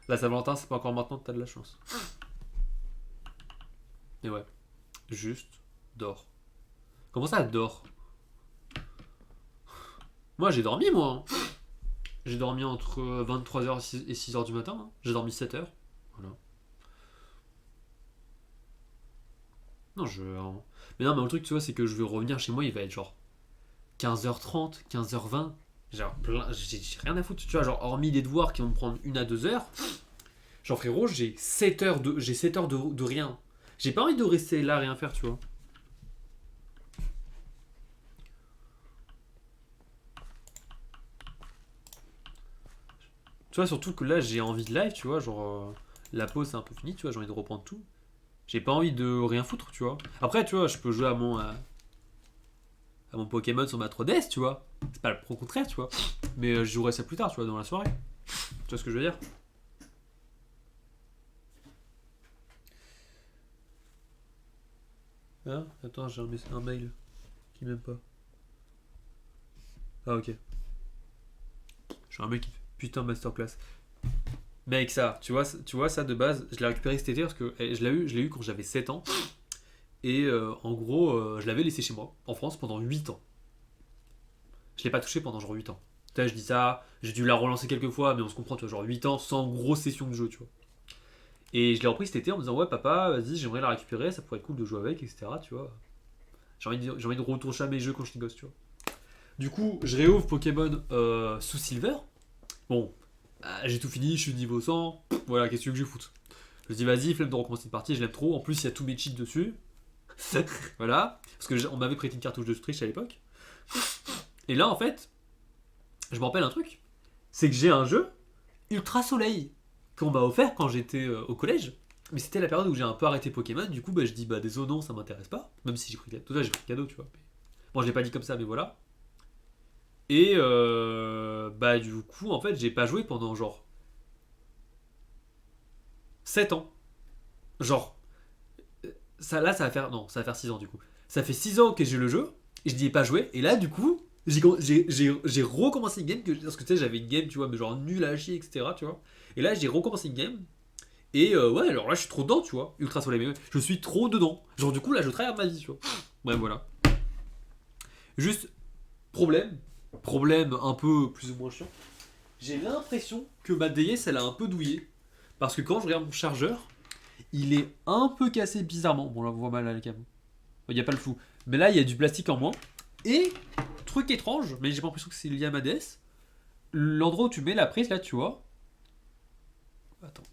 La Saint-Valentin, c'est pas encore maintenant que t'as de la chance. Et ouais. Juste dors. Comment ça, dors? Moi j'ai dormi, moi. Hein. J'ai dormi entre 23h et 6h du matin. Hein. J'ai dormi 7h. Voilà. Non, mais non, mais le truc, tu vois, c'est que je vais revenir chez moi, il va être genre 15h30, 15h20. Genre, j'ai rien à foutre, tu vois, genre, hormis les devoirs qui vont me prendre 1 à 2 heures. Genre, frérot, j'ai 7 heures de rien. J'ai pas envie de rester là, rien faire, tu vois. Tu vois, surtout que là, j'ai envie de live, tu vois, genre, la pause, c'est un peu fini, tu vois, j'ai envie de reprendre tout. J'ai pas envie de rien foutre, tu vois. Après, tu vois, je peux jouer à mon Pokémon sur ma 3DS, tu vois. C'est pas le pro contraire, tu vois. Mais je jouerai ça plus tard, tu vois, dans la soirée. Tu vois ce que je veux dire? Hein? Attends, j'ai un mail qui m'aime pas. Ah, ok. Je suis un mec qui fait putain masterclass. Mec, ça, tu vois ça de base, je l'ai récupéré cet été parce que je l'ai eu quand j'avais 7 ans. Et en gros, je l'avais laissé chez moi, en France, pendant 8 ans. Je l'ai pas touché pendant genre 8 ans. Tu vois, je dis ça, j'ai dû la relancer quelques fois, mais on se comprend, tu vois, genre 8 ans sans grosse session de jeu, tu vois. Et je l'ai repris cet été en me disant, ouais, papa, vas-y, j'aimerais la récupérer, ça pourrait être cool de jouer avec, etc., tu vois. J'ai envie de retourner à mes jeux quand j'étais gosse, tu vois. Du coup, je réouvre Pokémon sous Silver. Bon, j'ai tout fini, je suis niveau 100. Voilà, qu'est-ce que je foute. Je me dis vas-y, flemme de recommencer une partie, je l'aime trop. En plus, il y a tous mes cheats dessus. Voilà. Parce que on m'avait prêté une cartouche de Switch à l'époque. Et là, en fait, je me rappelle un truc. C'est que j'ai un jeu Ultra Soleil qu'on m'a offert quand j'étais au collège. Mais c'était la période où j'ai un peu arrêté Pokémon. Du coup, bah, je dis bah désolé, non, ça m'intéresse pas. Même si j'ai pris tout ça, j'ai pris cadeau, tu vois. Bon, je l'ai pas dit comme ça, mais voilà. Et bah du coup, en fait, j'ai pas joué pendant genre 7 ans. Genre, ça là, ça va faire. Non, ça va faire 6 ans du coup. Ça fait 6 ans que j'ai le jeu, et je n'y ai pas joué. Et là, du coup, j'ai recommencé une game, parce que tu sais, j'avais une game, tu vois, mais genre nul à chier, etc. Tu vois. Et là, j'ai recommencé une game. Et ouais, alors là, je suis trop dedans, tu vois. Ultra Soleil, mais ouais, je suis trop dedans. Genre, du coup, là, je traverse ma vie, tu vois. Ouais, voilà. Juste, problème. Problème un peu plus ou moins chiant. J'ai l'impression que ma DS, elle a un peu douillé. Parce que quand je regarde mon chargeur, il est un peu cassé bizarrement. Bon, là, on voit mal à la cam. Il n'y a pas le flou. Mais là, il y a du plastique en moins. Et, truc étrange, mais j'ai pas l'impression que c'est lié à ma DS. L'endroit où tu mets la prise, là, tu vois. Attends.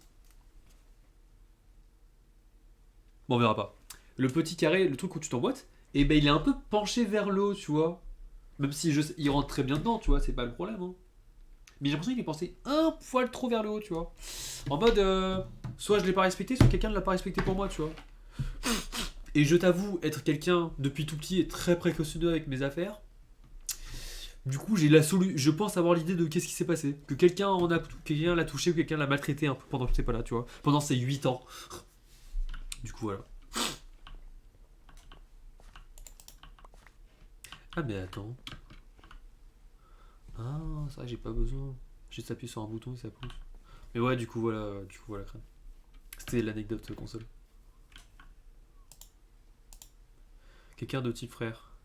Bon, on verra pas. Le petit carré, le truc où tu t'emboîtes, et ben il est un peu penché vers le haut, tu vois. Même si il rentre très bien dedans, tu vois, c'est pas le problème. Hein. Mais j'ai l'impression qu'il est pensé un poil trop vers le haut, tu vois. En mode, soit je l'ai pas respecté, soit quelqu'un ne l'a pas respecté pour moi, tu vois. Et je t'avoue, être quelqu'un depuis tout petit et très précautionneux avec mes affaires. Du coup, je pense avoir l'idée de qu'est-ce qui s'est passé. Que quelqu'un l'a touché ou quelqu'un l'a maltraité un peu pendant que j'étais pas là, tu vois. Pendant ces 8 ans. Du coup, voilà. Ah, mais attends. Ah, c'est vrai que j'ai pas besoin. Juste appuyer sur un bouton et ça pousse. Mais ouais, du coup, voilà, crâne. C'était l'anecdote console. Quelqu'un de type frère.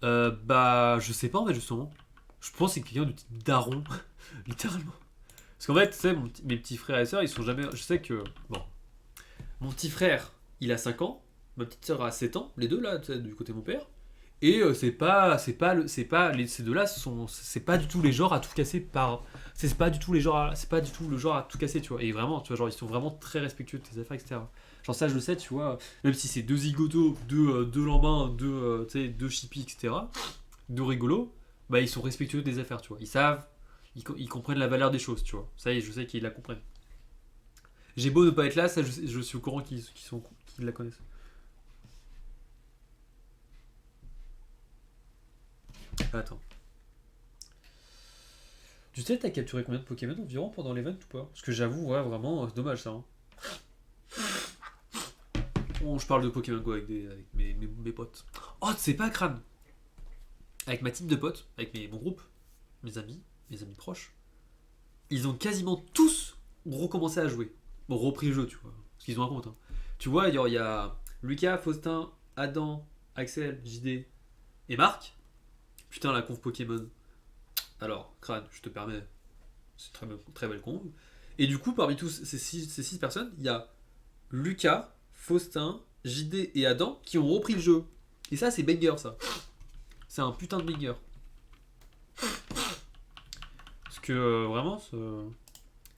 Bah, je sais pas en fait, justement. Je pense que c'est quelqu'un de type daron, littéralement. Parce qu'en fait, tu sais, mes petits frères et sœurs, ils sont jamais. Je sais que. Bon. Mon petit frère, il a 5 ans. Ma petite sœur a 7 ans. Les deux, là, tu sais, du côté de mon père. Et ces deux-là c'est pas du tout les genres à tout casser par, c'est pas du tout les genres, c'est pas du tout le genre à tout casser, tu vois. Et vraiment, tu vois, genre ils sont vraiment très respectueux de tes affaires, etc. Genre ça, je le sais, tu vois. Même si c'est deux zigotos, deux lambins, tu sais, deux chippies, etc. Deux rigolos, bah ils sont respectueux des affaires, tu vois. Ils savent, ils comprennent la valeur des choses, tu vois. Ça, je sais qu'ils la comprennent. J'ai beau ne pas être là, ça, je suis au courant qu'ils la connaissent. Attends. Tu sais, t'as capturé combien de Pokémon environ pendant l'event ou pas? Parce que j'avoue, ouais, vraiment, c'est dommage ça. Hein. Bon, je parle de Pokémon Go avec mes potes. Oh, tu sais pas, crâne. Avec ma team de potes, avec mon groupe, mes amis proches, ils ont quasiment tous recommencé à jouer. Bon, repris le jeu, tu vois. Parce qu'ils ont un compte. Hein. Tu vois, il y a Lucas, Faustin, Adam, Axel, JD et Marc. Putain, la conf Pokémon. Alors, crâne, je te permets. C'est une très belle conf. Et du coup, parmi tous ces six personnes, il y a Lucas, Faustin, JD et Adam qui ont repris le jeu. Et ça, c'est banger, ça. C'est un putain de banger. Parce que vraiment,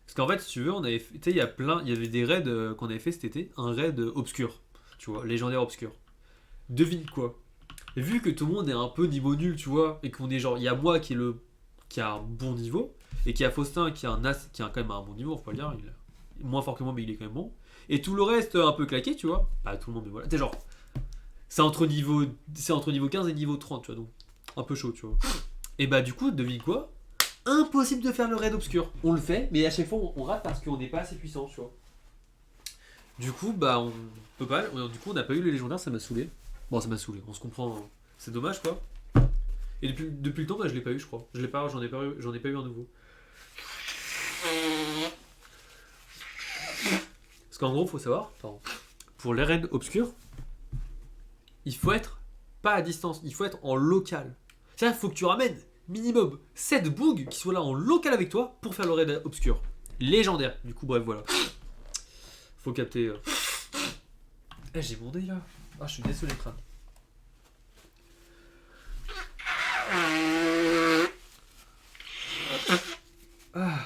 parce qu'en fait, si tu veux, on avait, tu sais, il y avait des raids qu'on avait fait cet été, un raid obscur, tu vois, légendaire obscur. Devine quoi. Vu que tout le monde est un peu niveau nul, tu vois, et qu'on est genre, il y a moi qui a un bon niveau, et qui a Faustin qui a qui a quand même un bon niveau, faut pas le dire, il est moins fort que moi, mais il est quand même bon. Et tout le reste un peu claqué, tu vois. Pas tout le monde, mais voilà. C'est genre, c'est entre niveau 15 et niveau 30, tu vois, donc un peu chaud, tu vois. Et bah du coup, devine quoi. Impossible de faire le raid obscur. On le fait, mais à chaque fois on rate parce qu'on n'est pas assez puissant, tu vois. Du coup, bah on peut pas. Du coup, on n'a pas eu les légendaires, ça m'a saoulé. Bon, ça m'a saoulé, on se comprend. Hein. C'est dommage quoi. Et depuis le temps, bah, je l'ai pas eu, je crois. J'en ai pas eu un nouveau. Parce qu'en gros, faut savoir, attends, pour les raids obscurs, il faut être pas à distance, il faut être en local. C'est-à-dire qu'il faut que tu ramènes minimum 7 bugs qui soient là en local avec toi pour faire le raid obscur. Légendaire. Du coup, bref, voilà. Faut capter. J'ai mon dé là. Ah, je suis désolé, crâne. Ah.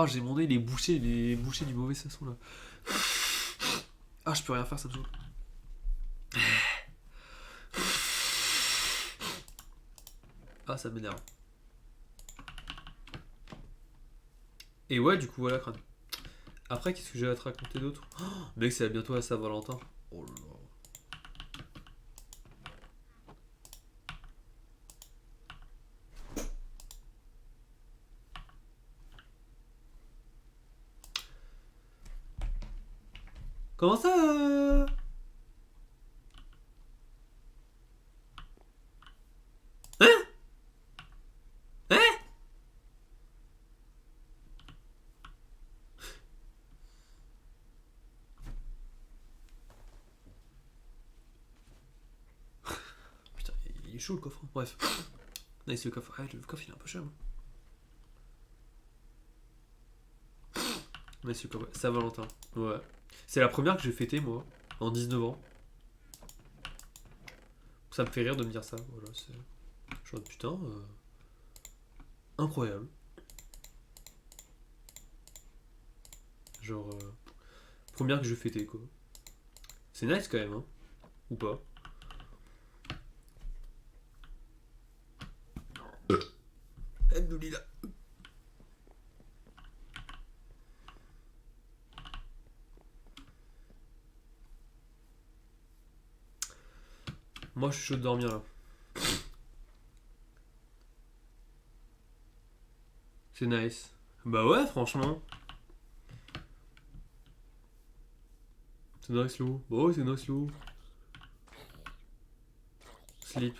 Ah, j'ai mon nez, il est bouché du mauvais façon là. Ah, je peux rien faire, ça me saoule. Ah, ça m'énerve. Et ouais, du coup, voilà, crâne. Après, qu'est-ce que j'ai à te raconter d'autre? Oh, mec, c'est bientôt à Saint-Valentin. Oh là là. Comment ça Hein? Hein? Putain, il est chaud le coffre. Bref. Nice le coffre. Ah, le coffre il est un peu cher. Nice le coffre. Saint-Valentin. Ouais. C'est la première que j'ai fêtée moi. En 19 ans. Ça me fait rire de me dire ça. Voilà, c'est. Je suis en mode, putain. Incroyable. Genre. Première que je fêtais quoi. C'est nice quand même, hein. Ou pas. Alhamdoulilah. Moi je suis chaud de dormir là. C'est nice. Bah ouais, franchement. C'est nice, Lou. Bah ouais, c'est nice, Lou. Sleep.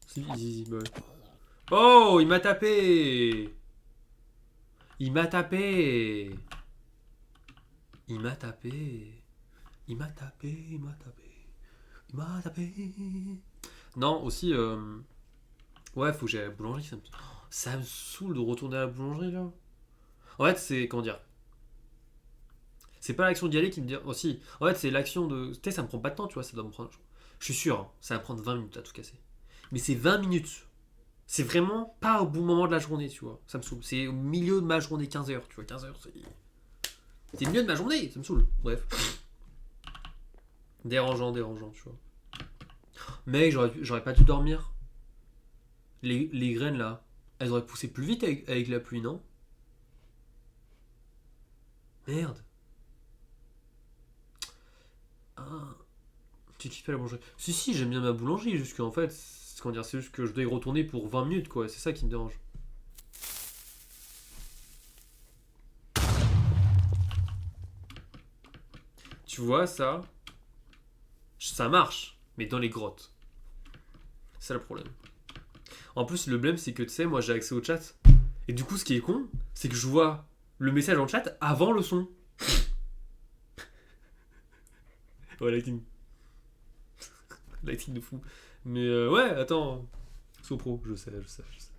Sleep easy, bah ouais. Oh, il m'a tapé. Il m'a tapé. Il m'a tapé. Il m'a tapé. Il m'a tapé. Il m'a tapé. Non, aussi, ouais, faut que j'aille à la boulangerie. Ça me saoule de retourner à la boulangerie là. En fait, c'est. Comment dire? C'est pas l'action d'y aller qui me dit aussi. En fait, c'est l'action de. Tu sais, ça me prend pas de temps, tu vois. Ça doit me prendre. Je suis sûr, hein, ça va prendre 20 minutes à tout casser. Mais c'est 20 minutes. C'est vraiment pas au bon moment de la journée, tu vois. Ça me saoule. C'est au milieu de ma journée, 15 heures, tu vois. 15 heures, c'est le milieu de ma journée, ça me saoule. Bref. Dérangeant, dérangeant, tu vois. Mais j'aurais pas dû dormir. Les graines là, elles auraient poussé plus vite avec la pluie, non? Merde. Ah, tu kiffes pas la boulangerie? Si, si, j'aime bien ma boulangerie, juste qu'en fait, comment dire, c'est juste que je dois y retourner pour 20 minutes, quoi. C'est ça qui me dérange. Tu vois, ça marche, mais dans les grottes. C'est ça le problème. En plus, le problème, c'est que tu sais, moi j'ai accès au chat. Et du coup, ce qui est con, c'est que je vois le message en chat avant le son. Ouais, lighting. Lighting de fou. Mais ouais, attends. Sopro, je sais, je sais, je sais.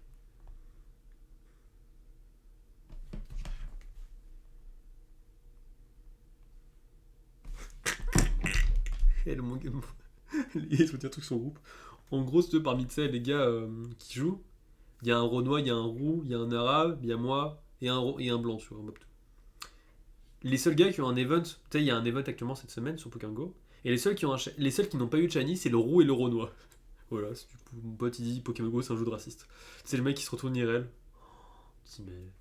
Et le mon il faut dire truc sur le groupe. En gros, c'est parmi les gars qui jouent, il y a un Renoir, il y a un Roux, il y a un Arabe, il y a moi et un Blanc, tu vois. Les seuls gars qui ont un event, tu sais, il y a un event actuellement cette semaine sur Pokémon Go, et les seuls qui n'ont pas eu de shiny, c'est le Roux et le Renoir. Voilà, c'est du coup, mon pote il dit Pokémon Go c'est un jeu de raciste. C'est le mec qui se retourne IRL. Je dis, mais.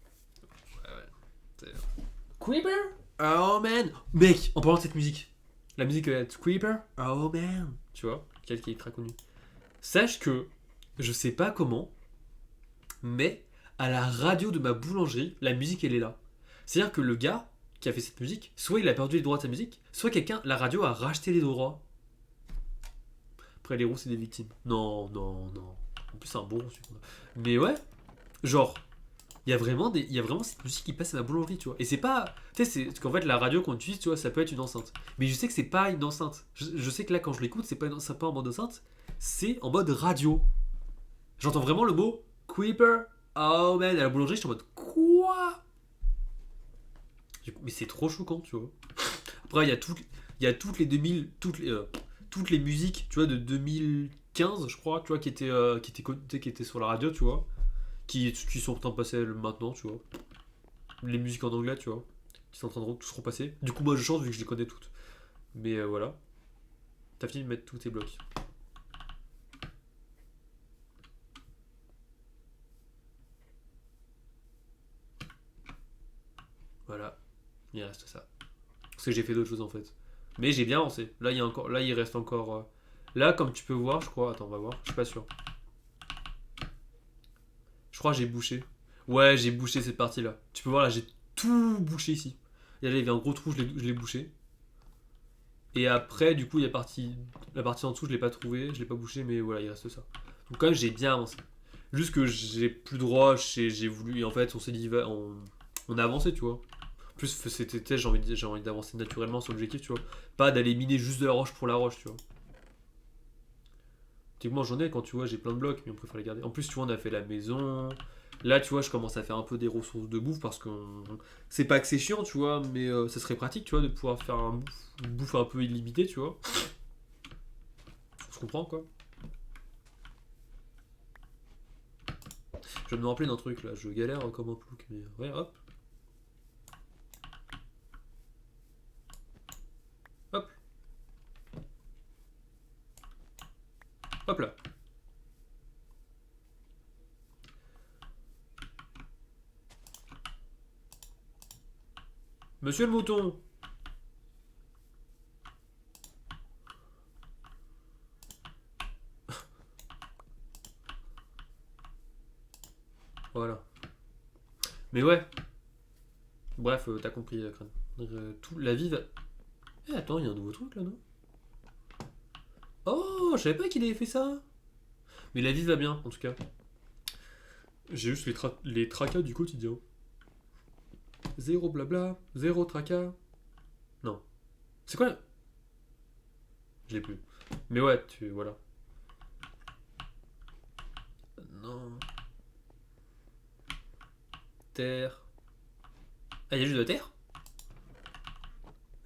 Ouais, ouais. Creeper? Oh man! Mec, en parlant de cette musique, la musique Creeper? Oh man! Tu vois, quelle qui est très connue. Sache que, je sais pas comment, mais à la radio de ma boulangerie, la musique elle est là. C'est-à-dire que le gars qui a fait cette musique, soit il a perdu les droits de sa musique, soit la radio a racheté les droits. Après les roues c'est des victimes. Non, non, non. En plus c'est un bon roux. Mais ouais, genre, il y a vraiment cette musique qui passe à ma boulangerie, tu vois. Et c'est pas. Tu sais, c'est qu'en fait, la radio qu'on utilise, tu vois, ça peut être une enceinte. Mais je sais que c'est pas une enceinte. Je sais que là, quand je l'écoute, c'est pas en mode enceinte, c'est en mode radio. J'entends vraiment le mot Creeper. Oh man, à la boulangerie, je suis en mode quoi? Mais c'est trop choquant, tu vois. Après, il y a toutes les 2000. Toutes les musiques, tu vois, de 2015, je crois, tu vois, qui étaient sur la radio, tu vois. Qui sont en train de passer maintenant, tu vois. les musiques en anglais, tu vois, qui sont en train de tous repasser. Du coup, moi je chante vu que je les connais toutes. Mais voilà. T'as fini de mettre tous tes blocs. Voilà. Il reste ça. Parce que j'ai fait d'autres choses en fait. Mais j'ai bien avancé. Là, il reste encore. Là, comme tu peux voir, je crois. Attends, on va voir. Je suis pas sûr. Je crois que j'ai bouché. Ouais, j'ai bouché cette partie-là. Tu peux voir là, j'ai tout bouché ici. Et là, il y avait un gros trou, je l'ai bouché. Et après, du coup, il y a la partie en dessous, je l'ai pas trouvé, je l'ai pas bouché, mais voilà, il reste ça. Donc quand même, j'ai bien avancé. Juste que j'ai plus droit, j'ai voulu, et en fait, on s'est dit, on a avancé, tu vois. En plus, cet été, j'ai envie d'avancer naturellement sur l'objectif, tu vois. Pas d'aller miner juste de la roche pour la roche, tu vois. Typiquement, j'en ai quand tu vois, j'ai plein de blocs, mais on préfère les garder. En plus, tu vois, on a fait la maison. Là, tu vois, je commence à faire un peu des ressources de bouffe parce que c'est pas que c'est chiant, tu vois, mais ça serait pratique, tu vois, de pouvoir faire une bouffe un peu illimitée, tu vois. Je comprends, quoi. Je vais me rappeler d'un truc, là. Je galère comme un plouc, mais ouais, hop. Hop. Hop là. Monsieur le mouton. Voilà. Mais ouais. Bref, t'as compris, Crâne. La vie va... Eh, attends, il y a un nouveau truc, là, non? Oh, je savais pas qu'il avait fait ça. Mais la vie va bien, en tout cas. J'ai juste les tracas du quotidien. Zéro blabla, zéro tracas. Non. C'est quoi Je l'ai plus. Mais ouais, voilà. Non. Terre. Ah, il y a juste de la terre.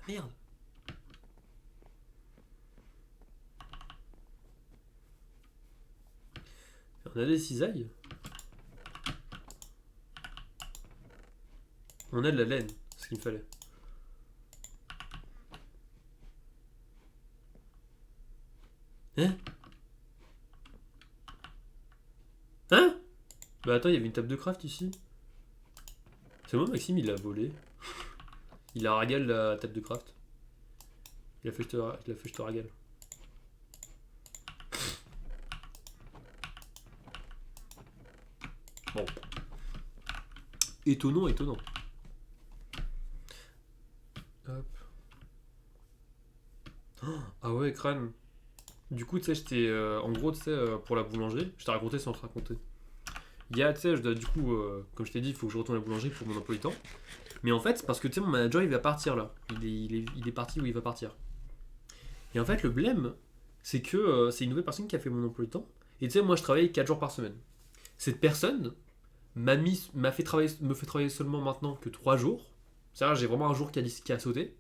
Ah, merde. On a des cisailles. On a de la laine, c'est ce qu'il me fallait. Hein? Hein? Bah attends, il y avait une table de craft ici. C'est moi, Maxime, il l'a volé. Il a ragale la table de craft. Il a fait je te ragale. Bon. Étonnant, étonnant. Hop. Ah ouais, crâne. Du coup, tu sais, j'étais. En gros, tu sais, pour la boulangerie, je t'ai raconté sans te raconter. Il y a, tu sais, je dois, du coup, comme je t'ai dit, il faut que je retourne à la boulangerie pour mon emploi du temps. Mais en fait, c'est parce que, tu sais, mon manager, il va partir là. Il est parti où il va partir. Et en fait, le blême, c'est que c'est une nouvelle personne qui a fait mon emploi du temps. Et tu sais, moi, je travaille 4 jours par semaine. Cette personne me fait travailler seulement maintenant que 3 jours. C'est-à-dire, j'ai vraiment un jour qui a sauté.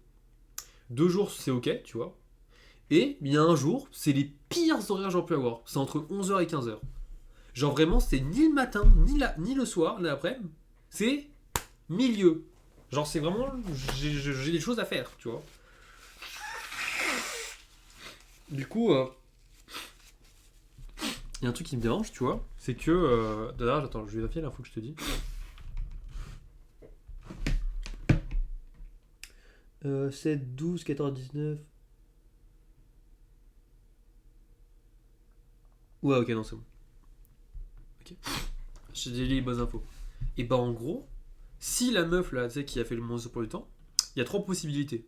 2 jours, c'est ok, tu vois. Et il y a un jour, c'est les pires horaires que j'aurais pu avoir. C'est entre 11h et 15h. Genre vraiment, c'est ni le matin, ni le soir, l'après-midi. C'est milieu. Genre, c'est vraiment. J'ai des choses à faire, tu vois. Du coup, il y a un truc qui me dérange, tu vois. C'est que. D'ailleurs, attends, je vais vérifier l'info que je te dis. 7, 12, 14, 19. Ouais, ok, non, c'est bon. Ok. J'ai dit les bonnes infos. Et bah, en gros, si la meuf là, tu sais, qui a fait le monstre pour du temps, il y a trois possibilités.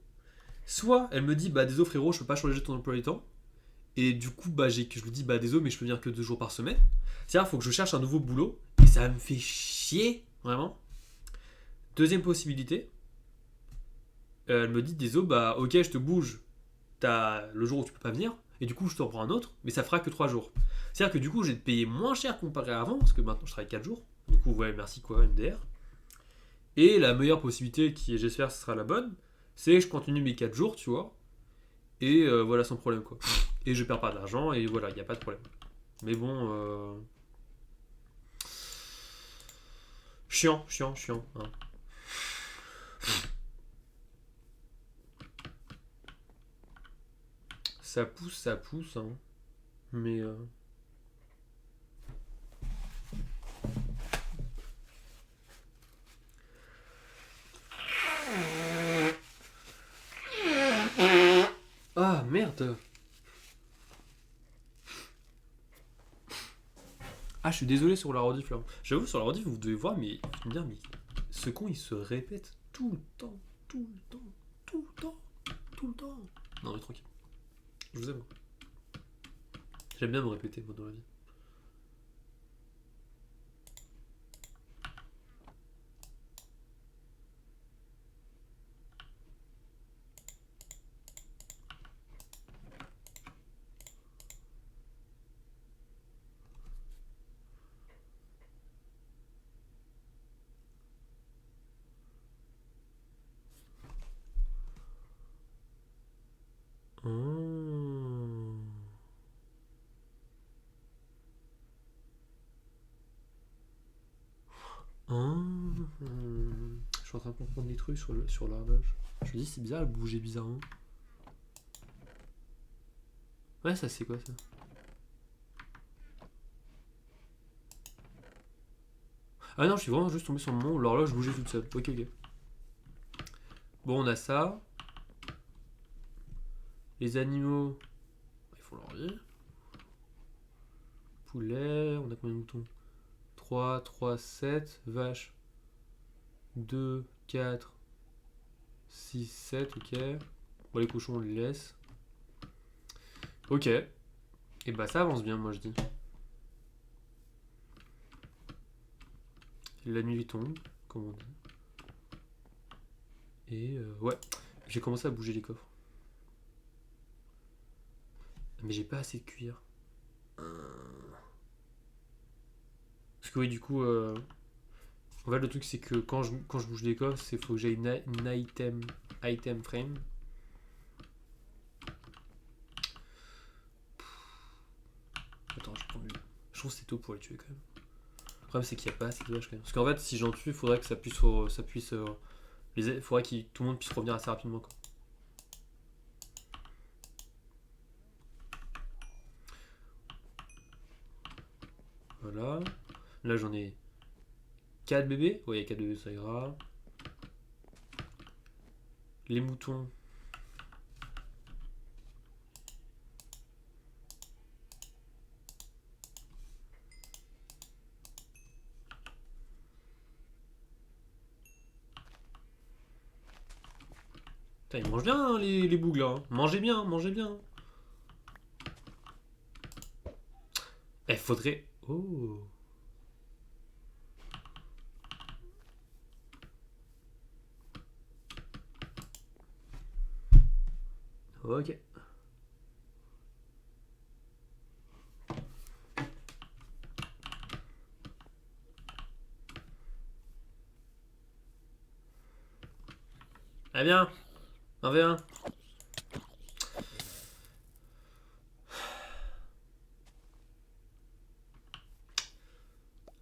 Soit elle me dit, bah, désolé frérot, je peux pas changer ton emploi du temps. Et du coup, bah, je lui dis, bah, désolé, mais je peux venir que 2 jours par semaine. C'est-à-dire, il faut que je cherche un nouveau boulot. Et ça me fait chier, vraiment. Deuxième possibilité, elle me dit, désolé, bah, ok, je te bouge. T'as le jour où tu peux pas venir. Et du coup, je t'en prends un autre, mais ça fera que 3 jours. C'est-à-dire que du coup, j'ai te payer moins cher comparé à avant, parce que maintenant je travaille 4 jours. Du coup, ouais, merci quoi, MDR. Et la meilleure possibilité, qui j'espère ce sera la bonne, c'est que je continue mes 4 jours, tu vois. Et voilà, sans problème quoi. Et je perds pas d'argent, et voilà, il n'y a pas de problème. Mais bon, chiant, chiant, chiant. Hein. Ça pousse, hein. Mais... Ah, merde. Ah, je suis désolé sur la rediff, là. J'avoue, sur la rediff, vous devez voir, mais... Je me dire, mais... Ce con, il se répète tout le temps. Tout le temps. Tout le temps. Tout le temps. Non, mais tranquille. Je vous aime. J'aime bien me répéter, moi, dans la vie. Oh. Oh. Je suis en train de comprendre des trucs sur l'horloge. Je me dis, c'est bizarre, elle bougeait bizarrement. Ouais, ça c'est quoi ça? Ah non, je suis vraiment juste tombé sur le moment où l'horloge bougeait toute seule. Ok, ok. Bon, on a ça. Les animaux, ils font leur vie. Poulet, on a combien de moutons? 3, 3, 7. Vache. 2, 4, 6, 7, ok. Bon, les cochons, on les laisse. Ok. Et bah, ça avance bien, moi je dis. La nuit tombe, comme on dit. Et ouais, j'ai commencé à bouger les coffres. Mais j'ai pas assez de cuir. Parce que oui, du coup, en fait, le truc c'est que quand je bouge les coffres, il faut que j'ai une item frame. Attends, je prends lui. Je trouve que c'est tôt pour les tuer quand même. Le problème c'est qu'il n'y a pas assez de vaches quand même. Parce qu'en fait, si j'en tue, il faudrait que ça puisse, faudrait que tout le monde puisse revenir assez rapidement quoi. Voilà. Là j'en ai 4 bébés. Ouais, 4 bébés, ça ira. Les moutons. Putain, ils mangent bien hein, les bougs là. Hein. Mangez bien, mangez bien. Eh, faudrait. Oh. Ok. Eh bien, 1v1.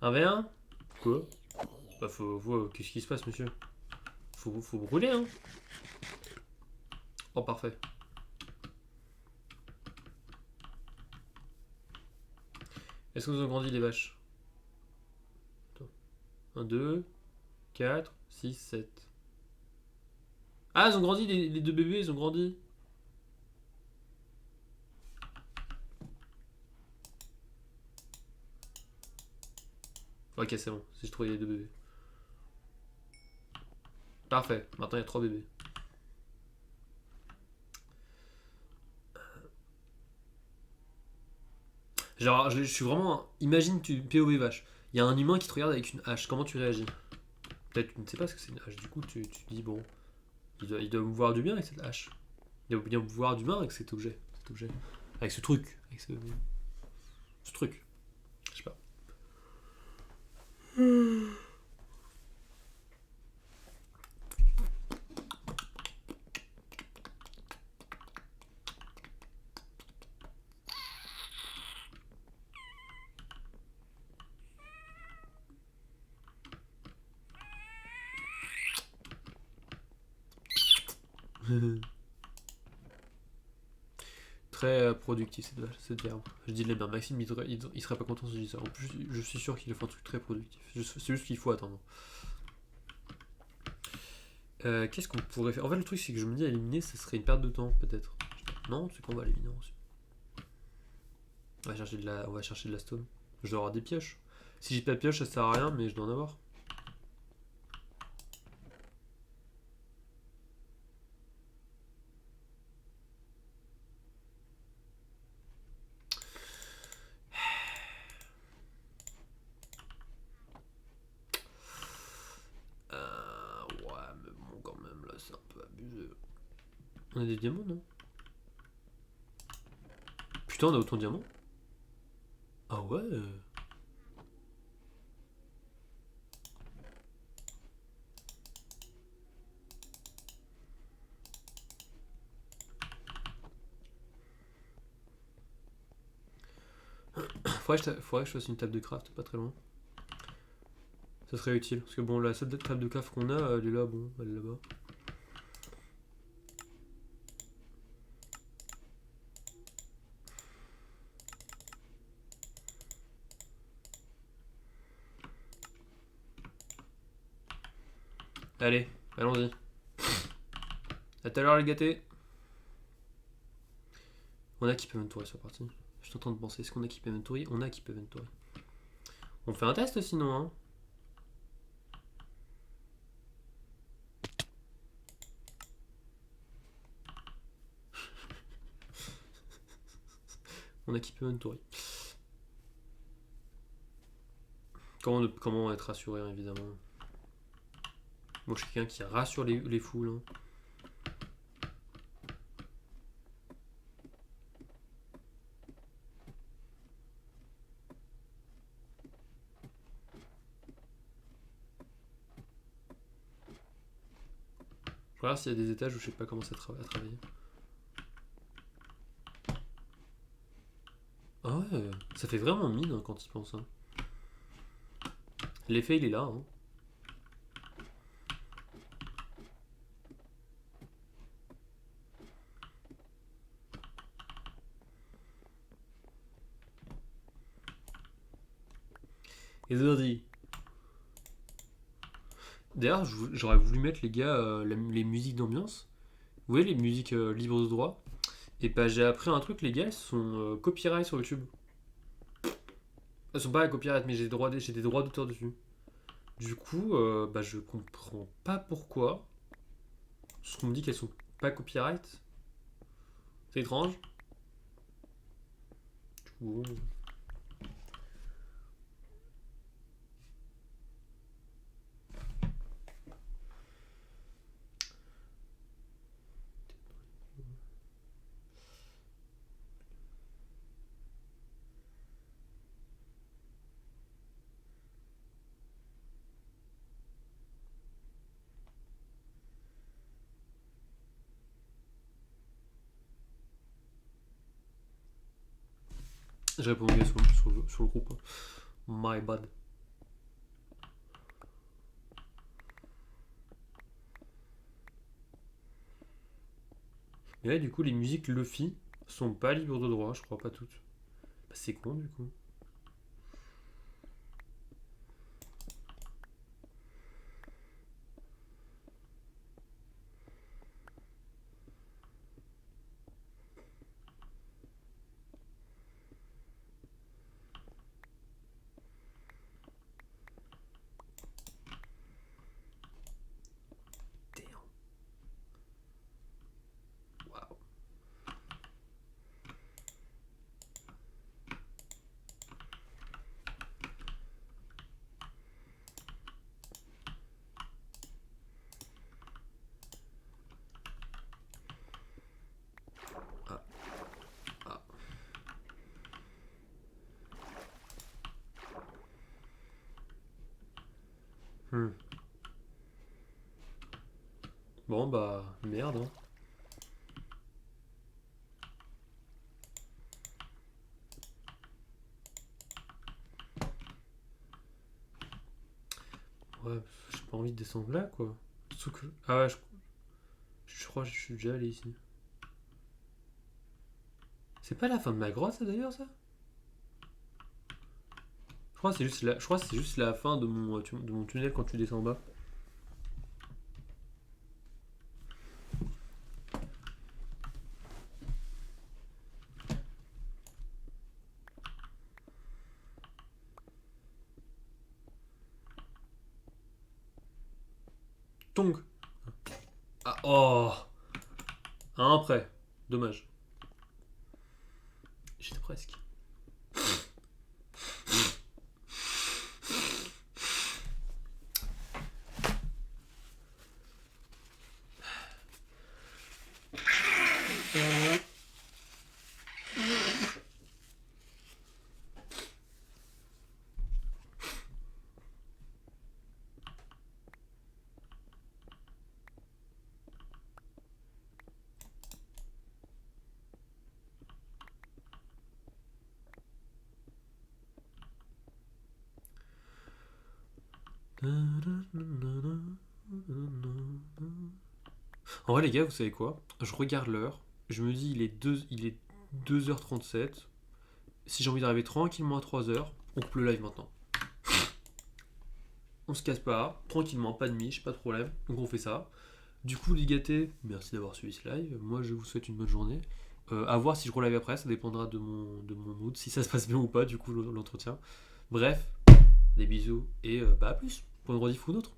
1v1. Quoi? Bah qu'est-ce qui se passe monsieur? Faut brûler hein. Oh parfait. Est-ce que vous avez grandi les vaches? 1, 2, 4, 6, 7. Ah ils ont grandi les deux bébés, ils ont grandi. Ok c'est bon, si je trouvais les deux bébés. Parfait, maintenant il y a 3 bébés. Genre je suis vraiment... Imagine tu POV vache. Il y a un humain qui te regarde avec une hache, comment tu réagis? Peut-être tu ne sais pas ce que c'est une hache, du coup tu dis bon... Il doit me voir du bien avec cette hache. Il doit bien me voir du bien avec cet objet. Avec ce truc. Avec ce truc. Je sais pas. très productif cette verbe. Je dis de la merde. Maxime, il serait pas content si je dis ça. En plus, je suis sûr qu'il a fait un truc très productif. C'est juste qu'il faut attendre. Qu'est-ce qu'on pourrait faire? En fait, le truc, c'est que je me dis éliminer, ça serait une perte de temps, peut-être. Non, c'est qu'on va l'éliminer aussi. On va chercher de la stone. Je dois avoir des pioches. Si j'ai pas de pioche, ça sert à rien, mais je dois en avoir. Ouais, mais bon, quand même, là, c'est un peu abusé. On a des diamants, non? Putain, on a autant de diamants? Ah ouais. Faudrait que je fasse une table de craft, pas très loin. Ça serait utile. Parce que bon, la seule table de craft qu'on a, elle est là, bon, elle est là-bas. Allez, allons-y. À tout à l'heure, les gâtés. On a Keep Inventory sur la partie. Je suis en train de penser, est-ce qu'on a Keep Inventory? On a Keep Inventory. On fait un test sinon, hein. On a Keep Inventory. Comment être rassuré, évidemment. Moi, je suis quelqu'un qui rassure les foules. Hein. Je regarde s'il y a des étages où je sais pas comment ça à travailler. Ah ouais, ça fait vraiment mine hein, quand il pense. Hein. L'effet, il est là. Hein. Et Zordi. D'ailleurs, j'aurais voulu mettre les gars les musiques d'ambiance. Vous voyez les musiques libres de droit. Et bah j'ai appris un truc, les gars, elles sont copyright sur YouTube. Elles sont pas copyright, mais j'ai des droits d'auteur dessus. Du coup, bah je comprends pas pourquoi. Parce qu'on me dit qu'elles sont pas copyright. C'est étrange. Du coup, j'ai répondu sur le groupe. My bad. Et là, du coup, les musiques Luffy sont pas libres de droit, je crois pas toutes. Bah, c'est con, du coup. Damn. Waouh. Ah, ah. Hmm. Bon, bah, merde. Hein. Ouais, j'ai pas envie de descendre là, quoi. Surtout que... Ah ouais, je crois que je suis déjà allé ici. C'est pas la fin de ma grotte, ça d'ailleurs, ça? Je crois que c'est juste la fin de mon tunnel quand tu descends en bas. Tong. Ah, oh. À un près. Dommage. J'étais presque. En vrai, les gars, vous savez quoi? Je regarde l'heure. Je me dis, il est 2h37. Si j'ai envie d'arriver tranquillement à 3h, on coupe le live maintenant. On se casse pas, tranquillement, pas de miche, pas de problème. Donc on fait ça. Du coup, les gâtés, merci d'avoir suivi ce live. Moi, je vous souhaite une bonne journée. À voir si je relive après, ça dépendra de mon mood, si ça se passe bien ou pas, du coup, l'entretien. Bref, des bisous et bah à plus pour une rediff ou une autre.